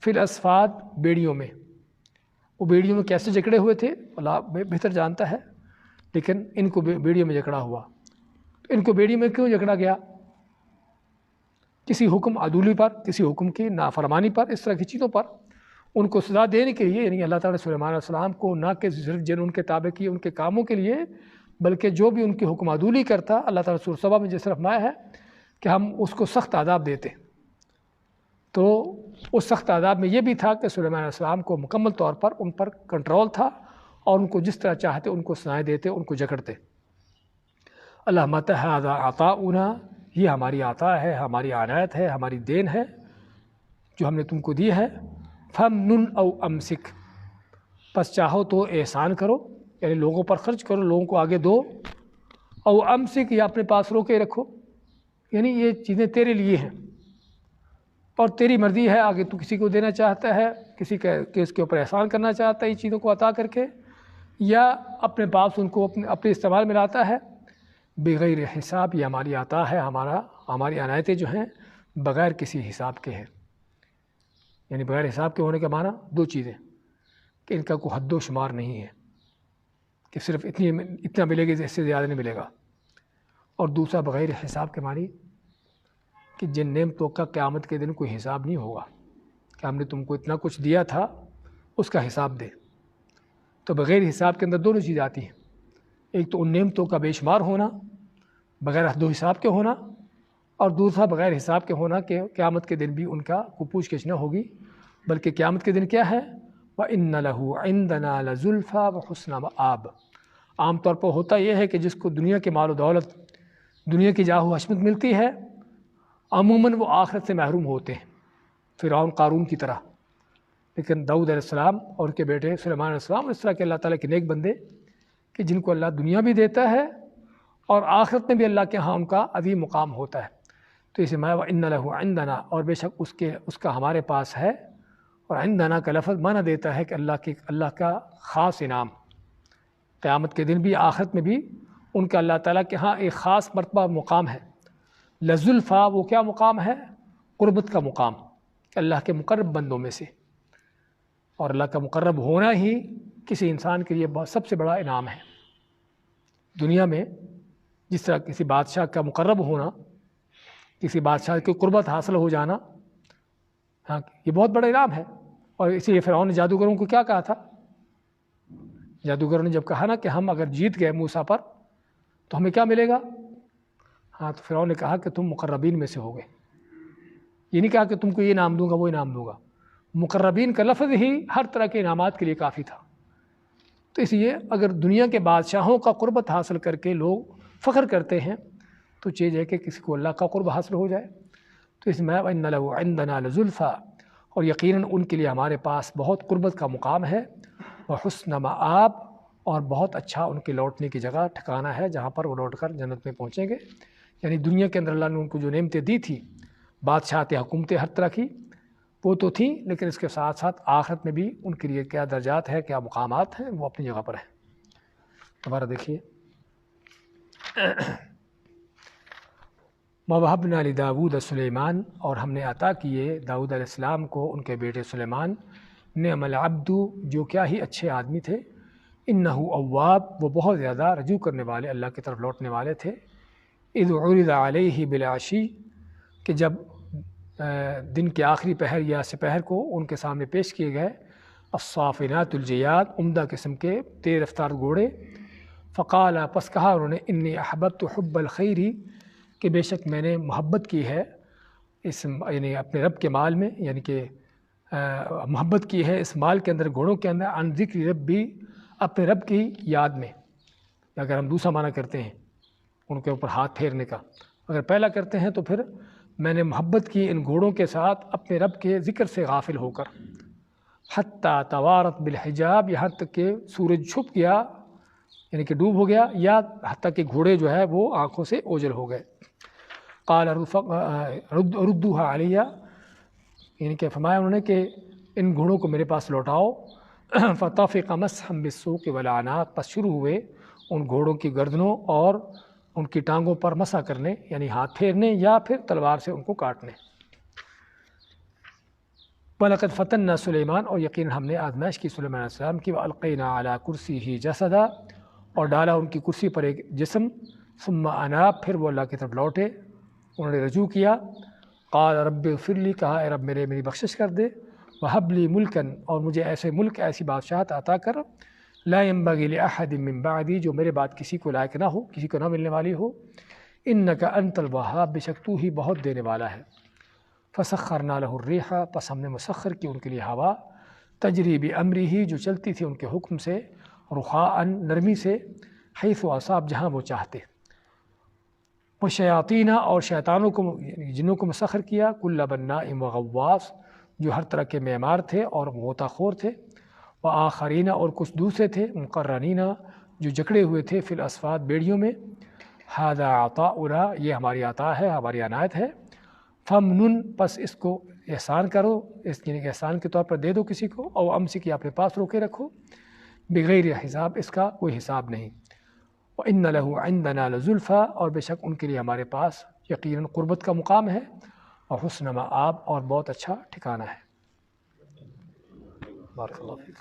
فی الاسفاد، بیڑیوں میں۔ وہ بیڑیوں میں کیسے جکڑے ہوئے تھے اللہ بہتر جانتا ہے، لیکن ان کو بیڑیوں میں جکڑا ہوا۔ ان کو بیڑی میں کیوں جکڑا گیا؟ کسی حکم عدولی پر، کسی حکم کی نافرمانی پر، اس طرح کی چیزوں پر ان کو سزا دینے کے لیے، یعنی اللہ تعالیٰ سلیمان علیہ السلام کو نہ کہ صرف جن ان کے تابع کیے ان کے کاموں کے لیے، بلکہ جو بھی ان کی حکم عدولی کرتا، اللہ تعالیٰ سورۃ سبا میں جس طرف فرمایا ہے کہ ہم اس کو سخت عذاب دیتے۔ تو اس سخت عذاب میں یہ بھی تھا کہ سلیمان علیہ السلام کو مکمل طور پر ان پر کنٹرول تھا، اور ان کو جس طرح چاہتے ان کو سزائیں دیتے، ان کو جکڑتے۔ اللہ مَتَ هَذَا عَطَاؤُنَا، یہ ہماری عطا ہے، ہماری عنایت ہے، ہماری دین ہے جو ہم نے تم کو دی ہے۔ فَمْنُنْ أَوْ أَمْسِكْ، پس چاہو تو احسان کرو، یعنی لوگوں پر خرچ کرو، لوگوں کو آگے دو، او امسک، یا اپنے پاس روکے رکھو، یعنی یہ چیزیں تیرے لیے ہیں اور تیری مرضی ہے، آگے تو کسی کو دینا چاہتا ہے، کسی کے اس کے اوپر احسان کرنا چاہتا ہے، یہ چیزوں کو عطا کر کے، یا اپنے پاس ان کو اپنے استعمال میں لاتا ہے، بغیر حساب، یہ ہماری عطا ہے، ہماری عنایتیں جو ہیں بغیر کسی حساب کے ہیں۔ یعنی بغیر حساب کے ہونے کا معنی دو چیزیں، کہ ان کا کوئی حد و شمار نہیں ہے کہ صرف اتنا ملے گا، اس سے زیادہ نہیں ملے گا، اور دوسرا بغیر حساب کے معنی کہ جن نعمتوں کا قیامت کے دن کوئی حساب نہیں ہوگا، کہ ہم نے تم کو اتنا کچھ دیا تھا اس کا حساب دے۔ تو بغیر حساب کے اندر دونوں چیزیں آتی ہیں، ایک تو ان نعمتوں کا بے شمار ہونا بغیر حد و حساب کے ہونا، اور دوسرا بغیر حساب کے ہونا کہ قیامت کے دن بھی ان کا کوئی پوچھ گچھ نہ ہوگی، بلکہ قیامت کے دن کیا ہے، وَإِنَّ لَهُ عِندَنَا لَزُلْفَىٰ وَحُسْنَ مَآب۔ عام طور پر ہوتا یہ ہے کہ جس کو دنیا کے مال و دولت، دنیا کی جاہ و حشمت ملتی ہے، عموماً وہ آخرت سے محروم ہوتے ہیں، فرعون قارون کی طرح۔ لیکن داؤد علیہ السلام اور ان کے بیٹے سلیمان علیہ السلام اس طرح کے اللہ تعالیٰ کے نیک بندے کہ جن کو اللہ دنیا بھی دیتا ہے اور آخرت میں بھی اللہ کے ہاں ان کا عظیم مقام ہوتا ہے۔ تو اسے میں وَإِنَّ لَهُ عِندَنَا، اور بے شک اس کا ہمارے پاس ہے، اور عندنا کا لفظ معنی دیتا ہے کہ اللہ کا خاص انعام، قیامت کے دن بھی آخرت میں بھی ان کا اللہ تعالیٰ کے ہاں ایک خاص مرتبہ مقام ہے۔ لزلفا، وہ کیا مقام ہے؟ قربت کا مقام، کہ اللہ کے مقرب بندوں میں سے، اور اللہ کا مقرب ہونا ہی کسی انسان کے لیے سب سے بڑا انعام ہے۔ دنیا میں جس طرح کسی بادشاہ کا مقرب ہونا، کسی بادشاہ کی قربت حاصل ہو جانا، ہاں یہ بہت بڑا انعام ہے۔ اور اسی لیے فرعون نے جادوگروں کو کیا کہا تھا؟ جادوگروں نے جب کہا نا کہ ہم اگر جیت گئے موسیٰ پر تو ہمیں کیا ملے گا؟ ہاں تو فرعون نے کہا کہ تم مقربین میں سے ہو گئے۔ یہ نہیں کہا کہ تم کو یہ انعام دوں گا وہ انعام دوں گا، مقربین کا لفظ ہی ہر طرح کے انعامات کے لیے کافی تھا۔ تو اس لیے اگر دنیا کے بادشاہوں کا قربت حاصل کر کے لوگ فخر کرتے ہیں تو چیز ہے کہ کسی کو اللہ کا قرب حاصل ہو جائے۔ تو اس میں وَإِنَّ لَهُ عِندَنَا لَزُلْفَىٰ، اور یقیناً ان کے لیے ہمارے پاس بہت قربت کا مقام ہے، وَحُسْنَ مَآب، اور بہت اچھا ان کے لوٹنے کی جگہ ٹھکانہ ہے جہاں پر وہ لوٹ کر جنت میں پہنچیں گے۔ یعنی دنیا کے اندر اللہ نے ان کو جو نعمتیں دی تھی، بادشاہت، حکومتیں ہر طرح کی وہ تو تھیں، لیکن اس کے ساتھ ساتھ آخرت میں بھی ان کے لیے کیا درجات ہے، کیا مقامات ہیں، وہ اپنی جگہ پر ہیں۔ دوبارہ دیکھیے، وَوَهَبْنَا لِدَاوُودَ سُلَيْمَانَ، اور ہم نے عطا کیے داؤد علیہ السلام کو ان کے بیٹے سلیمان، نعم العبد، جو کیا ہی اچھے آدمی تھے، انَّهُ اواب، وہ بہت زیادہ رجوع کرنے والے، اللہ کی طرف لوٹنے والے تھے، اذ عرض علیہ بالعشی، کہ جب دن کے آخری پہر یا سپہر کو ان کے سامنے پیش کیے گئے الصافنات الجیاد، عمدہ قسم کے تیز رفتار گھوڑے، فقال، پس کہا انہوں نے، انی احببت حب الخیر، کہ بے شک میں نے محبت کی ہے اس، یعنی اپنے رب کے مال میں، یعنی کہ محبت کی ہے اس مال کے اندر، گھوڑوں کے اندر، عن ذکر ربی، اپنے رب کی یاد میں۔ اگر ہم دوسرا معنی کرتے ہیں ان کے اوپر ہاتھ پھیرنے کا، اگر پہلا کرتے ہیں تو پھر میں نے محبت کی ان گھوڑوں کے ساتھ اپنے رب کے ذکر سے غافل ہو کر، حتیٰ توارت بالحجاب، یہاں تک کہ سورج چھپ گیا، یعنی کہ ڈوب ہو گیا، یا حتیٰ کہ گھوڑے جو ہے وہ آنکھوں سے اوجھل ہو گئے۔ قال ردوها علیہ، یعنی کہ فرمایا انہوں نے کہ ان گھوڑوں کو میرے پاس لوٹاؤ۔ فطفق مسحا بالسوق والاعناق، پس شروع ہوئے ان گھوڑوں کی گردنوں اور ان کی ٹانگوں پر مسح کرنے، یعنی ہاتھ پھیرنے یا پھر تلوار سے ان کو کاٹنے۔ وَلَقَدْ فَتَنَّا سُلَيْمَانَ، اور یقین ہم نے آزمائش کی سلیمان علیہ السلام کی، وَأَلْقَيْنَا عَلَىٰ كُرْسِيهِ جَسَدًا، اور ڈالا ان کی کرسی پر ایک جسم، ثم اناب، پھر وہ اللہ کی طرف لوٹے، انہوں نے رجوع کیا۔ قال رب اغفر لی، کہا اے رب میری بخشش کر دے، وہب لی ملکن، اور مجھے ایسے ملک، ایسی بادشاہت عطا کر، لا ينبغي لأحد من بعدی، جو میرے بعد کسی کو لائق نہ ہو، کسی کو نہ ملنے والی ہو، انک انت الوہاب، بے شک تو ہی بہت دینے والا ہے۔ فسخرنا له الریح، پس ہم نے مسخر کی ان کے لیے ہوا، تجری بامرہ، جو چلتی تھی ان کے حکم سے، رخاء، نرمی سے، حیث اصاب، جہاں وہ چاہتے۔ وشیاطین، اور شیطانوں کو، جنوں کو مسخر کیا، کل بناء وغواص، جو ہر طرح کے معمار تھے اور غوطہ خور تھے، وآخرین، اور کچھ دوسرے تھے، مقرنین، جو جکڑے ہوئے تھے، فی الاسفاد، بیڑیوں میں۔ ھذا عطاؤنا، یہ ہماری عطا ہے، ہماری عنایت ہے۔ فمنن، پس اس کو احسان کرو، اس یعنی کہ احسان کے طور پر دے دو کسی کو، او امسک، اپنے پاس روکے رکھو، بغیر حساب، اس کا کوئی حساب نہیں۔ وَإِنَّ لَهُ عِندَنَا لَزُلْفَىٰ، اور بے شک ان کے لیے ہمارے پاس یقیناً قربت کا مقام ہے، اور حسن مآب، اور بہت اچھا ٹھکانہ ہے۔ بارک اللہ فیک۔